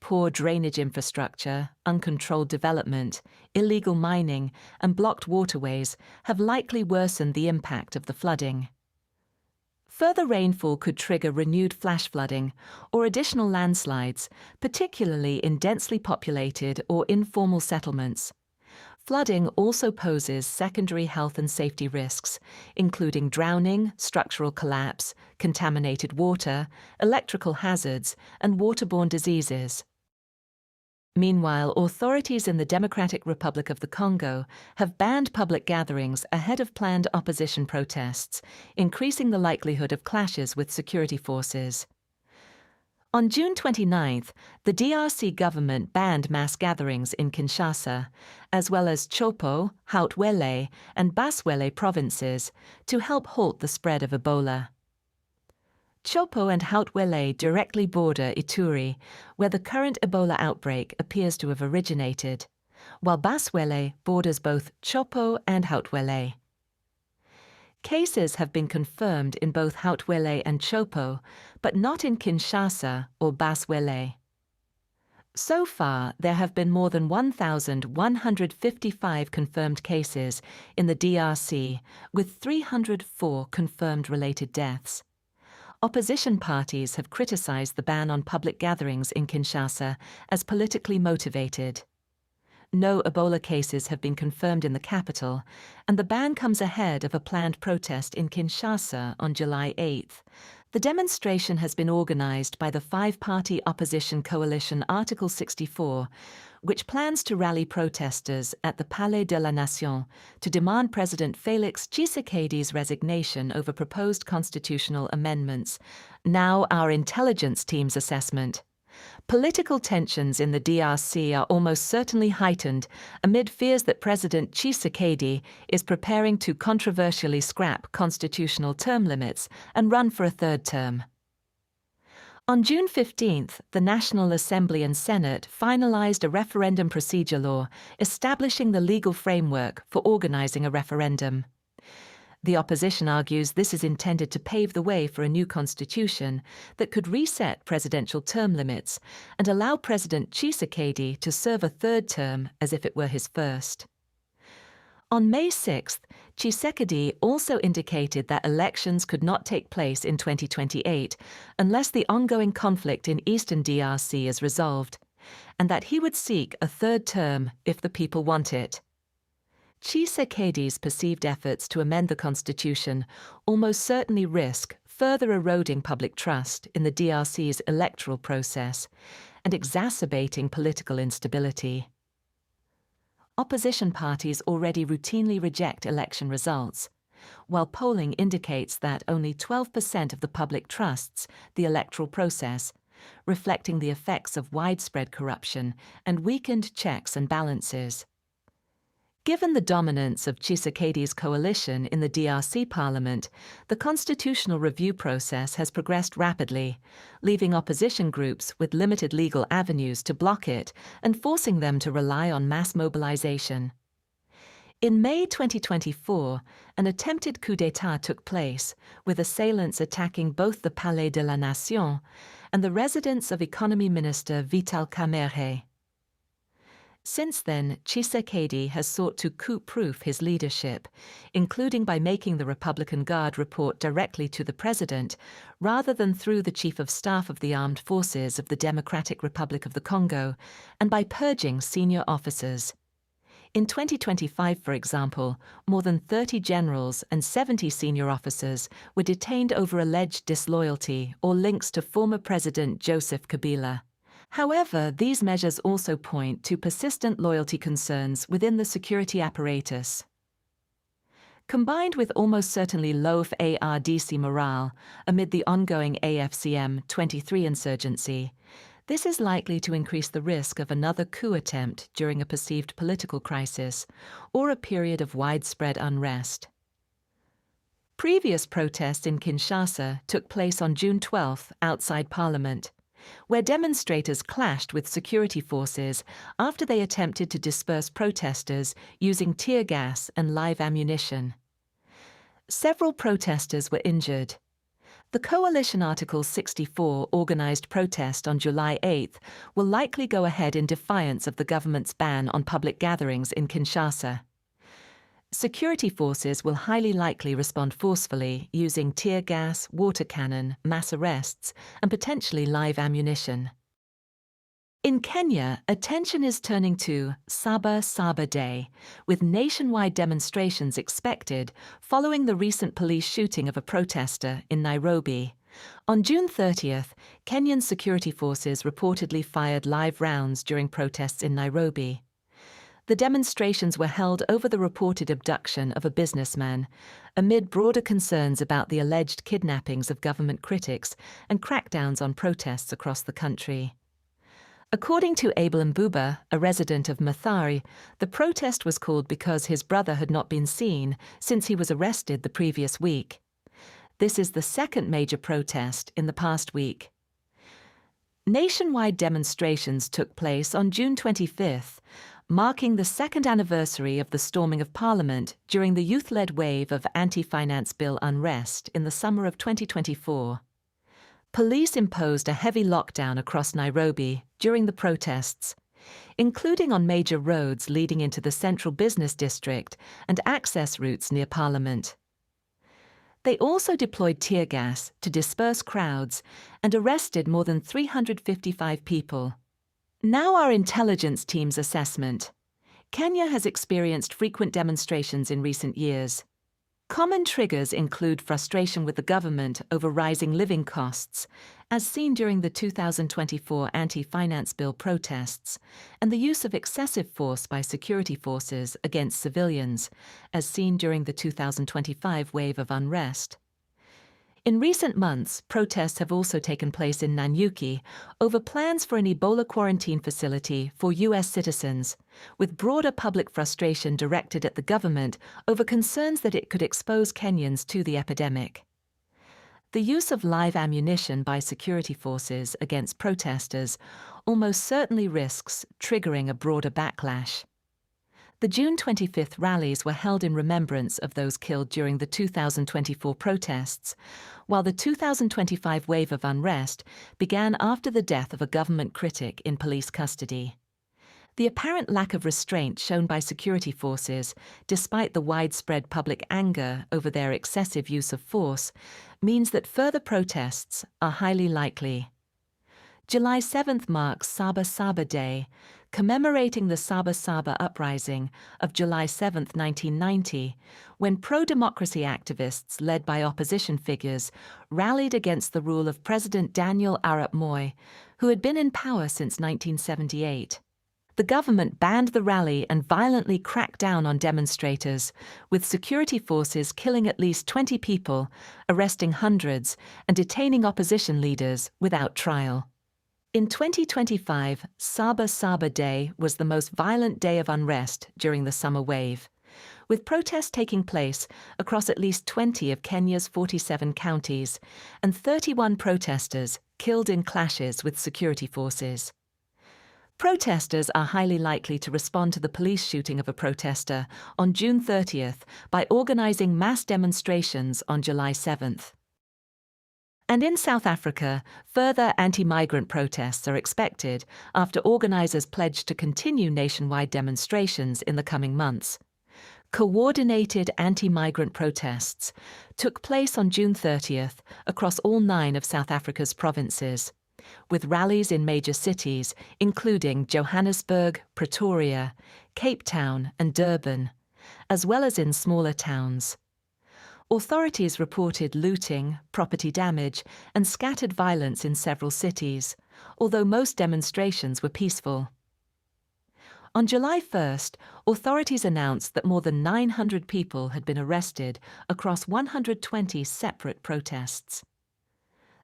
Poor drainage infrastructure, uncontrolled development, illegal mining, and blocked waterways have likely worsened the impact of the flooding. Further rainfall could trigger renewed flash flooding or additional landslides, particularly in densely populated or informal settlements. Flooding also poses secondary health and safety risks, including drowning, structural collapse, contaminated water, electrical hazards, and waterborne diseases. Meanwhile, authorities in the Democratic Republic of the Congo have banned public gatherings ahead of planned opposition protests, increasing the likelihood of clashes with security forces. On June 29th, the DRC government banned mass gatherings in Kinshasa, as well as Chopo, Haut-Uélé, and Basse-Uélé provinces, to help halt the spread of Ebola. Chopo and Haut-Uélé directly border Ituri, where the current Ebola outbreak appears to have originated, while Basse-Uélé borders both Chopo and Haut-Uélé. Cases have been confirmed in both Haut-Uélé and Chopo, but not in Kinshasa or Basse-Uélé. So far, there have been more than 1,155 confirmed cases in the DRC, with 304 confirmed related deaths. Opposition parties have criticized the ban on public gatherings in Kinshasa as politically motivated. No Ebola cases have been confirmed in the capital, and the ban comes ahead of a planned protest in Kinshasa on July 8th. The demonstration has been organized by the five-party opposition coalition Article 64, which plans to rally protesters at the Palais de la Nation to demand President Félix Tshisekedi's resignation over proposed constitutional amendments. Now our intelligence team's assessment. Political tensions in the DRC are almost certainly heightened amid fears that President Tshisekedi is preparing to controversially scrap constitutional term limits and run for a third term. On June 15th, the National Assembly and Senate finalized a referendum procedure law establishing the legal framework for organizing a referendum. The opposition argues this is intended to pave the way for a new constitution that could reset presidential term limits and allow President Tshisekedi to serve a third term as if it were his first. On May 6th, Tshisekedi also indicated that elections could not take place in 2028 unless the ongoing conflict in eastern DRC is resolved, and that he would seek a third term if the people want it. Tshisekedi's perceived efforts to amend the constitution almost certainly risk further eroding public trust in the DRC's electoral process and exacerbating political instability. Opposition parties already routinely reject election results, while polling indicates that only 12% of the public trusts the electoral process, reflecting the effects of widespread corruption and weakened checks and balances. Given the dominance of Tshisekedi's coalition in the DRC parliament, the constitutional review process has progressed rapidly, leaving opposition groups with limited legal avenues to block it and forcing them to rely on mass mobilization. In May 2024, an attempted coup d'état took place, with assailants attacking both the Palais de la Nation and the residence of Economy Minister Vital Kamerhe. Since then, Tshisekedi has sought to coup-proof his leadership, including by making the Republican Guard report directly to the president, rather than through the Chief of Staff of the Armed Forces of the Democratic Republic of the Congo, and by purging senior officers. In 2025, for example, more than 30 generals and 70 senior officers were detained over alleged disloyalty or links to former President Joseph Kabila. However, these measures also point to persistent loyalty concerns within the security apparatus. Combined with almost certainly low FARDC morale amid the ongoing AFCM-23 insurgency, this is likely to increase the risk of another coup attempt during a perceived political crisis or a period of widespread unrest. Previous protests in Kinshasa took place on June 12 outside Parliament, where demonstrators clashed with security forces after they attempted to disperse protesters using tear gas and live ammunition. Several protesters were injured. The coalition Article 64 organized protest on July 8th will likely go ahead in defiance of the government's ban on public gatherings in Kinshasa. Security forces will highly likely respond forcefully using tear gas, water cannon, mass arrests, and potentially live ammunition. In Kenya, attention is turning to Saba Saba Day, with nationwide demonstrations expected following the recent police shooting of a protester in Nairobi. On June 30th, Kenyan security forces reportedly fired live rounds during protests in Nairobi. The demonstrations were held over the reported abduction of a businessman, amid broader concerns about the alleged kidnappings of government critics and crackdowns on protests across the country. According to Abel Mbuba, a resident of Mathare, the protest was called because his brother had not been seen since he was arrested the previous week. This is the second major protest in the past week. Nationwide demonstrations took place on June 25th, marking the second anniversary of the storming of Parliament during the youth-led wave of anti-finance bill unrest in the summer of 2024. Police imposed a heavy lockdown across Nairobi during the protests, including on major roads leading into the central business district and access routes near Parliament. They also deployed tear gas to disperse crowds and arrested more than 355 people. Now our intelligence team's assessment. Kenya has experienced frequent demonstrations in recent years. Common triggers include frustration with the government over rising living costs, as seen during the 2024 anti-finance bill protests, and the use of excessive force by security forces against civilians, as seen during the 2025 wave of unrest. In recent months, protests have also taken place in Nanyuki over plans for an Ebola quarantine facility for U.S. citizens, with broader public frustration directed at the government over concerns that it could expose Kenyans to the epidemic. The use of live ammunition by security forces against protesters almost certainly risks triggering a broader backlash. The June 25th rallies were held in remembrance of those killed during the 2024 protests, while the 2025 wave of unrest began after the death of a government critic in police custody. The apparent lack of restraint shown by security forces, despite the widespread public anger over their excessive use of force, means that further protests are highly likely. July 7th marks Saba Saba Day, commemorating the Saba Saba uprising of July 7, 1990, when pro-democracy activists led by opposition figures rallied against the rule of President Daniel Arap Moi, who had been in power since 1978. The government banned the rally and violently cracked down on demonstrators, with security forces killing at least 20 people, arresting hundreds, and detaining opposition leaders without trial. In 2025, Saba Saba Day was the most violent day of unrest during the summer wave, with protests taking place across at least 20 of Kenya's 47 counties and 31 protesters killed in clashes with security forces. Protesters are highly likely to respond to the police shooting of a protester on June 30th by organizing mass demonstrations on July 7th. And in South Africa, further anti-migrant protests are expected after organizers pledged to continue nationwide demonstrations in the coming months. Coordinated anti-migrant protests took place on June 30th across all 9 of South Africa's provinces, with rallies in major cities including Johannesburg, Pretoria, Cape Town, and Durban, as well as in smaller towns. Authorities reported looting, property damage, and scattered violence in several cities, although most demonstrations were peaceful. On July 1st, authorities announced that more than 900 people had been arrested across 120 separate protests.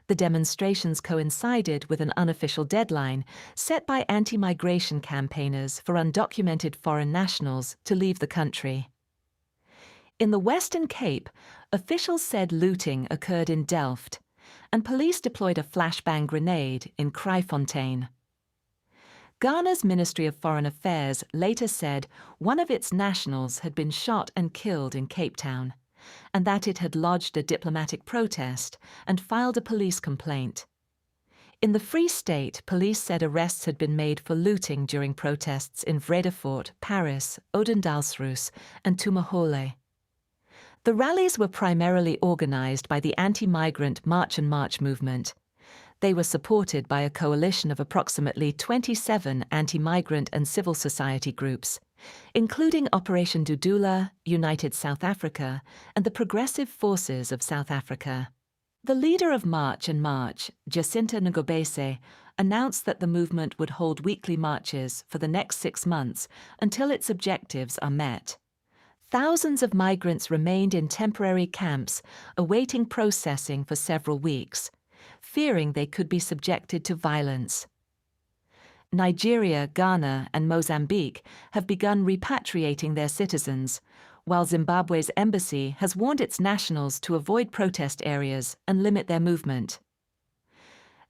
The demonstrations coincided with an unofficial deadline set by anti-migration campaigners for undocumented foreign nationals to leave the country. In the Western Cape, officials said looting occurred in Delft, and police deployed a flashbang grenade in Kraaifontein. Ghana's Ministry of Foreign Affairs later said one of its nationals had been shot and killed in Cape Town, and that it had lodged a diplomatic protest and filed a police complaint. In the Free State, police said arrests had been made for looting during protests in Vredefort, Paris, Odendaalsrus, and Tumahole. The rallies were primarily organized by the anti-migrant March and March movement. They were supported by a coalition of approximately 27 anti-migrant and civil society groups, including Operation Dudula, United South Africa, and the Progressive Forces of South Africa. The leader of March and March, Jacinta Ngobese, announced that the movement would hold weekly marches for the next 6 months until its objectives are met. Thousands of migrants remained in temporary camps, awaiting processing for several weeks, fearing they could be subjected to violence. Nigeria, Ghana, and Mozambique have begun repatriating their citizens, while Zimbabwe's embassy has warned its nationals to avoid protest areas and limit their movement.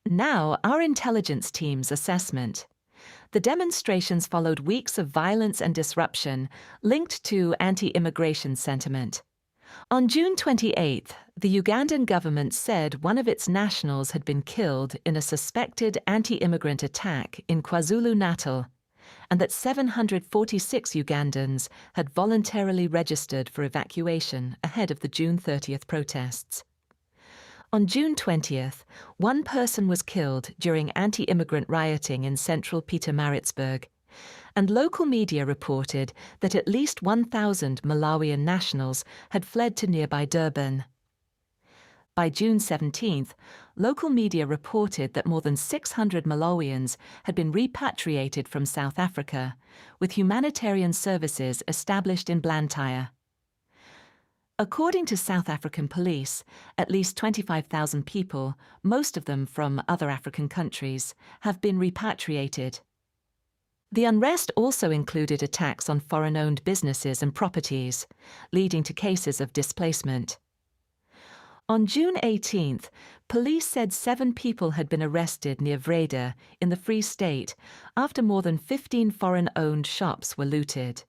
Now, our intelligence team's assessment. The demonstrations followed weeks of violence and disruption linked to anti-immigration sentiment. On June 28, the Ugandan government said one of its nationals had been killed in a suspected anti-immigrant attack in KwaZulu-Natal, and that 746 Ugandans had voluntarily registered for evacuation ahead of the June 30th protests. On June 20th, one person was killed during anti-immigrant rioting in central Pietermaritzburg, and local media reported that at least 1,000 Malawian nationals had fled to nearby Durban. By June 17th, local media reported that more than 600 Malawians had been repatriated from South Africa, with humanitarian services established in Blantyre. According to South African police, at least 25,000 people, most of them from other African countries, have been repatriated. The unrest also included attacks on foreign-owned businesses and properties, leading to cases of displacement. On June 18th, police said 7 people had been arrested near Vrede in the Free State after more than 15 foreign-owned shops were looted.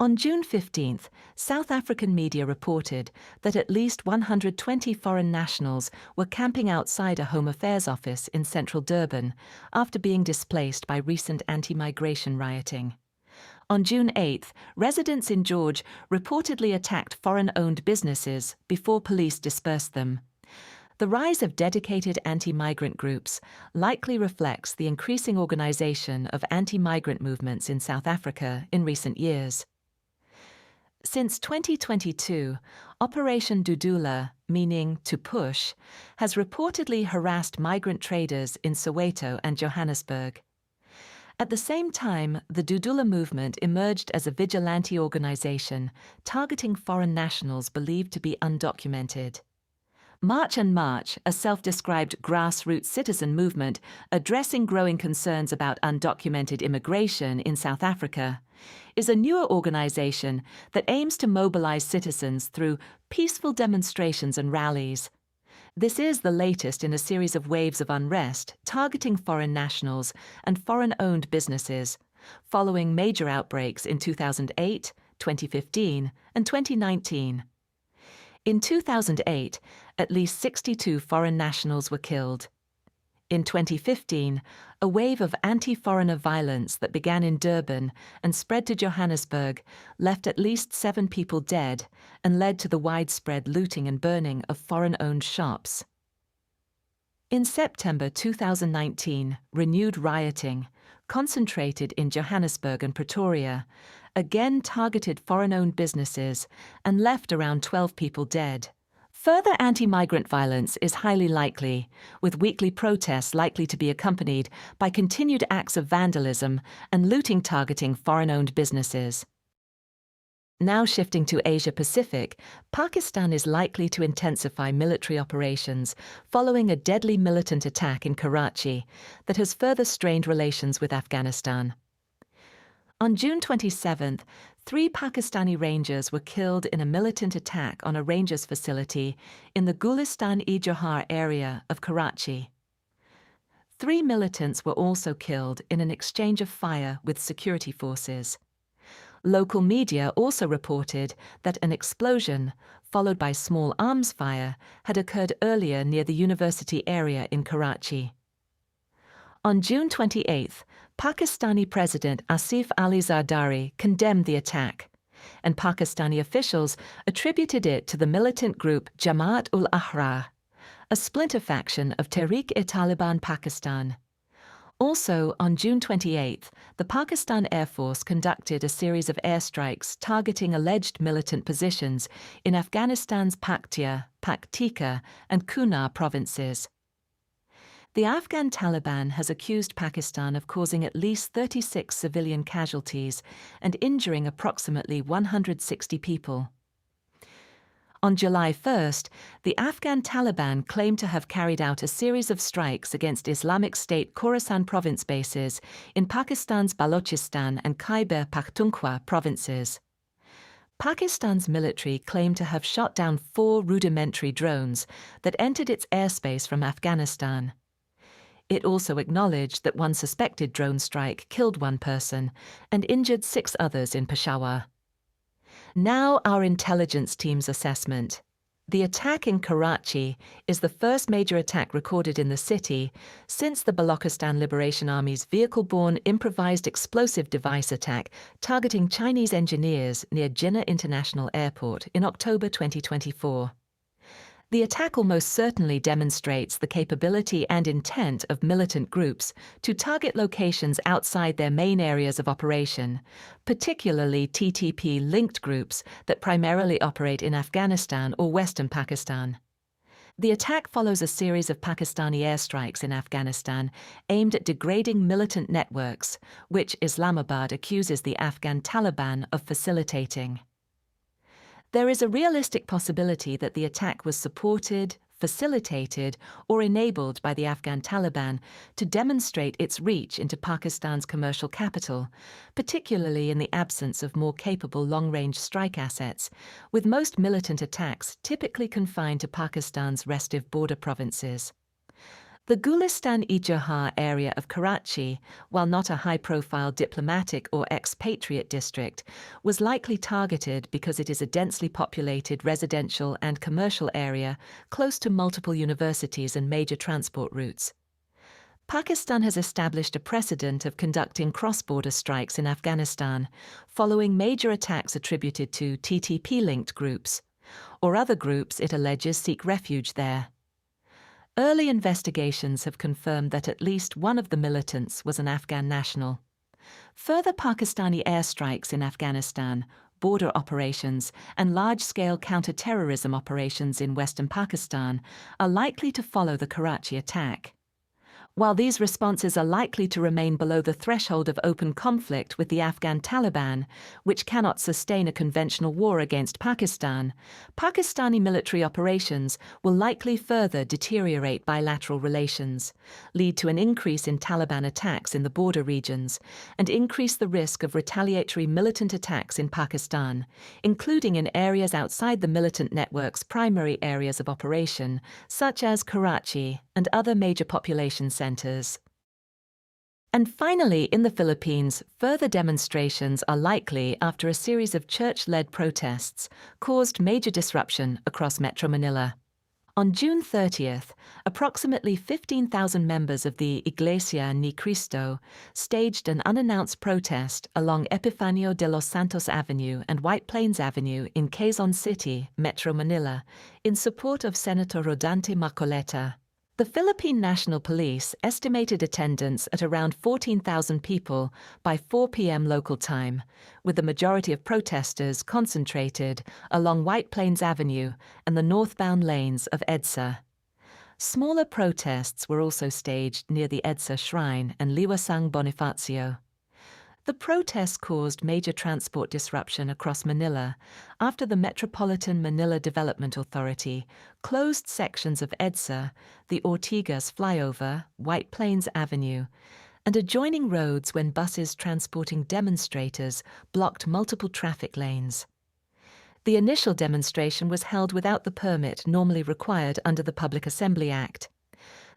On June 15th, South African media reported that at least 120 foreign nationals were camping outside a Home Affairs office in central Durban after being displaced by recent anti-migration rioting. On June 8th, residents in George reportedly attacked foreign-owned businesses before police dispersed them. The rise of dedicated anti-migrant groups likely reflects the increasing organization of anti-migrant movements in South Africa in recent years. Since 2022, Operation Dudula, meaning to push, has reportedly harassed migrant traders in Soweto and Johannesburg. At the same time, the Dudula movement emerged as a vigilante organization targeting foreign nationals believed to be undocumented. March and March, a self-described grassroots citizen movement addressing growing concerns about undocumented immigration in South Africa, is a newer organization that aims to mobilize citizens through peaceful demonstrations and rallies. This is the latest in a series of waves of unrest targeting foreign nationals and foreign-owned businesses, following major outbreaks in 2008, 2015, and 2019. In 2008, at least 62 foreign nationals were killed. In 2015, a wave of anti-foreigner violence that began in Durban and spread to Johannesburg left at least 7 people dead and led to the widespread looting and burning of foreign-owned shops. In September 2019, renewed rioting, concentrated in Johannesburg and Pretoria, again targeted foreign-owned businesses and left around 12 people dead. Further anti-migrant violence is highly likely, with weekly protests likely to be accompanied by continued acts of vandalism and looting targeting foreign-owned businesses. Now shifting to Asia-Pacific, Pakistan is likely to intensify military operations following a deadly militant attack in Karachi that has further strained relations with Afghanistan. On June 27th, 3 Pakistani rangers were killed in a militant attack on a rangers facility in the Gulistan-e-Johar area of Karachi. 3 militants were also killed in an exchange of fire with security forces. Local media also reported that an explosion, followed by small arms fire, had occurred earlier near the university area in Karachi. On June 28th, Pakistani President Asif Ali Zardari condemned the attack, and Pakistani officials attributed it to the militant group Jamaat-ul-Ahrar, a splinter faction of Tehreek-e-Taliban Pakistan. Also, on June 28, the Pakistan Air Force conducted a series of airstrikes targeting alleged militant positions in Afghanistan's Paktika, and Kunar provinces. The Afghan Taliban has accused Pakistan of causing at least 36 civilian casualties and injuring approximately 160 people. On July 1st, the Afghan Taliban claimed to have carried out a series of strikes against Islamic State Khorasan province bases in Pakistan's Balochistan and Khyber Pakhtunkhwa provinces. Pakistan's military claimed to have shot down 4 rudimentary drones that entered its airspace from Afghanistan. It also acknowledged that one suspected drone strike killed 1 person and injured 6 others in Peshawar. Now our intelligence team's assessment. The attack in Karachi is the first major attack recorded in the city since the Balochistan Liberation Army's vehicle-borne improvised explosive device attack targeting Chinese engineers near Jinnah International Airport in October 2024. The attack almost certainly demonstrates the capability and intent of militant groups to target locations outside their main areas of operation, particularly TTP-linked groups that primarily operate in Afghanistan or Western Pakistan. The attack follows a series of Pakistani airstrikes in Afghanistan aimed at degrading militant networks, which Islamabad accuses the Afghan Taliban of facilitating. There is a realistic possibility that the attack was supported, facilitated, or enabled by the Afghan Taliban to demonstrate its reach into Pakistan's commercial capital, particularly in the absence of more capable long-range strike assets, with most militant attacks typically confined to Pakistan's restive border provinces. The Gulistan-e-Johar area of Karachi, while not a high-profile diplomatic or expatriate district, was likely targeted because it is a densely populated residential and commercial area close to multiple universities and major transport routes. Pakistan has established a precedent of conducting cross-border strikes in Afghanistan, following major attacks attributed to TTP-linked groups, or other groups it alleges seek refuge there. Early investigations have confirmed that at least one of the militants was an Afghan national. Further Pakistani airstrikes in Afghanistan, border operations, and large-scale counter-terrorism operations in Western Pakistan are likely to follow the Karachi attack. While these responses are likely to remain below the threshold of open conflict with the Afghan Taliban, which cannot sustain a conventional war against Pakistan, Pakistani military operations will likely further deteriorate bilateral relations, lead to an increase in Taliban attacks in the border regions, and increase the risk of retaliatory militant attacks in Pakistan, including in areas outside the militant network's primary areas of operation, such as Karachi and other major population centers. And finally, in the Philippines, further demonstrations are likely after a series of church-led protests caused major disruption across Metro Manila. On June 30th, approximately 15,000 members of the Iglesia Ni Cristo staged an unannounced protest along Epifanio de los Santos Avenue and White Plains Avenue in Quezon City, Metro Manila, in support of Senator Rodante Marcoleta. The Philippine National Police estimated attendance at around 14,000 people by 4 p.m. local time, with the majority of protesters concentrated along White Plains Avenue and the northbound lanes of EDSA. Smaller protests were also staged near the EDSA Shrine and Liwasang Bonifacio. The protests caused major transport disruption across Manila after the Metropolitan Manila Development Authority closed sections of EDSA, the Ortigas flyover, White Plains Avenue, and adjoining roads when buses transporting demonstrators blocked multiple traffic lanes. The initial demonstration was held without the permit normally required under the Public Assembly Act.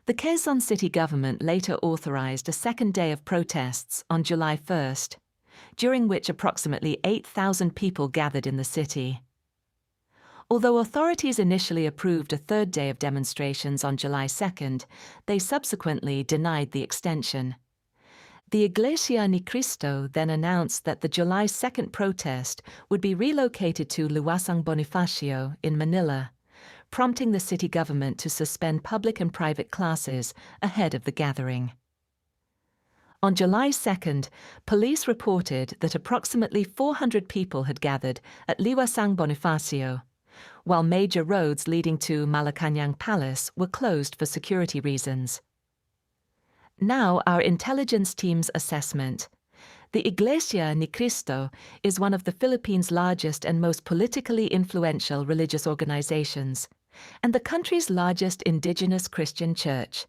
The Quezon City government later authorized a second day of protests on July 1st, during which approximately 8,000 people gathered in the city. Although authorities initially approved a third day of demonstrations on July 2nd, they subsequently denied the extension. The Iglesia Ni Cristo then announced that the July 2nd protest would be relocated to Liwasang Bonifacio in Manila, prompting the city government to suspend public and private classes ahead of the gathering. On July 2nd, police reported that approximately 400 people had gathered at Liwasang Bonifacio, while major roads leading to Malacañang Palace were closed for security reasons. Now, our intelligence team's assessment. The Iglesia Ni Cristo is one of the Philippines' largest and most politically influential religious organizations, and the country's largest indigenous Christian church.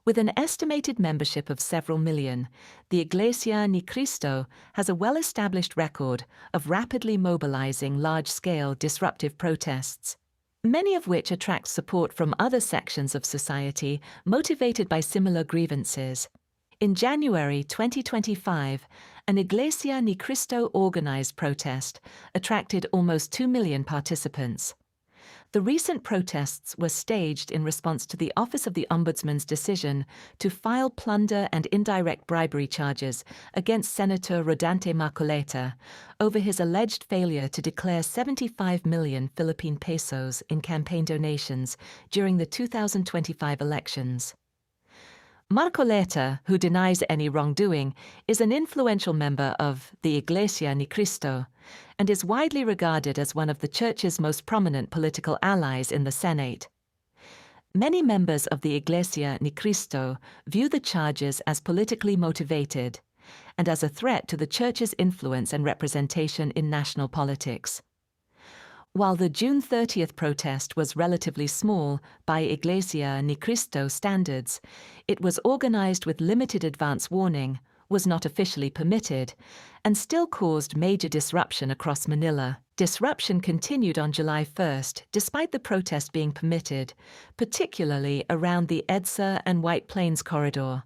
With an estimated membership of several million, the Iglesia Ni Cristo has a well-established record of rapidly mobilizing large-scale disruptive protests, many of which attract support from other sections of society motivated by similar grievances. In January 2025, an Iglesia Ni Cristo organized protest attracted almost 2 million participants. The recent protests were staged in response to the Office of the Ombudsman's decision to file plunder and indirect bribery charges against Senator Rodante Marcoleta over his alleged failure to declare 75 million Philippine pesos in campaign donations during the 2025 elections. Marcoleta, who denies any wrongdoing, is an influential member of the Iglesia Ni Cristo and is widely regarded as one of the Church's most prominent political allies in the Senate. Many members of the Iglesia Ni Cristo view the charges as politically motivated and as a threat to the Church's influence and representation in national politics. While the June 30th protest was relatively small by Iglesia Ni Cristo standards, it was organized with limited advance warning, was not officially permitted, and still caused major disruption across Manila. Disruption continued on July 1st, despite the protest being permitted, particularly around the EDSA and White Plains corridor.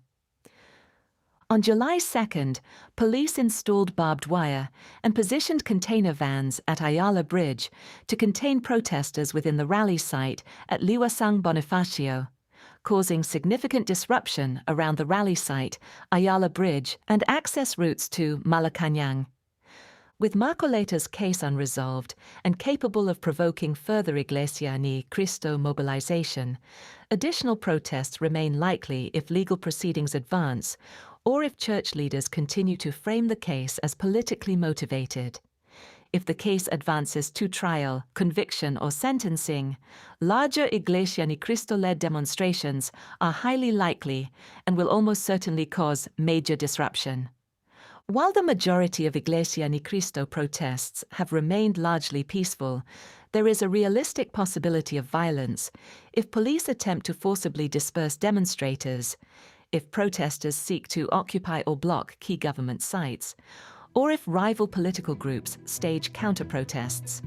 On July 2nd, police installed barbed wire and positioned container vans at Ayala Bridge to contain protesters within the rally site at Liwasang Bonifacio, causing significant disruption around the rally site, Ayala Bridge, and access routes to Malacañang. With Marcoleta's case unresolved and capable of provoking further Iglesia Ni Cristo mobilization, additional protests remain likely if legal proceedings advance or if church leaders continue to frame the case as politically motivated. If the case advances to trial, conviction, or sentencing, larger Iglesia Ni Cristo-led demonstrations are highly likely and will almost certainly cause major disruption. While the majority of Iglesia Ni Cristo protests have remained largely peaceful, there is a realistic possibility of violence if police attempt to forcibly disperse demonstrators, if protesters seek to occupy or block key government sites, or if rival political groups stage counter-protests.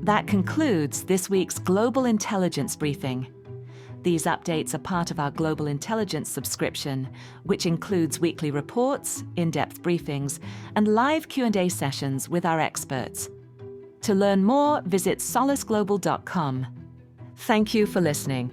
That concludes this week's Global Intelligence Briefing. These updates are part of our Global Intelligence subscription, which includes weekly reports, in-depth briefings, and live Q&A sessions with our experts. To learn more, visit solaceglobal.com. Thank you for listening.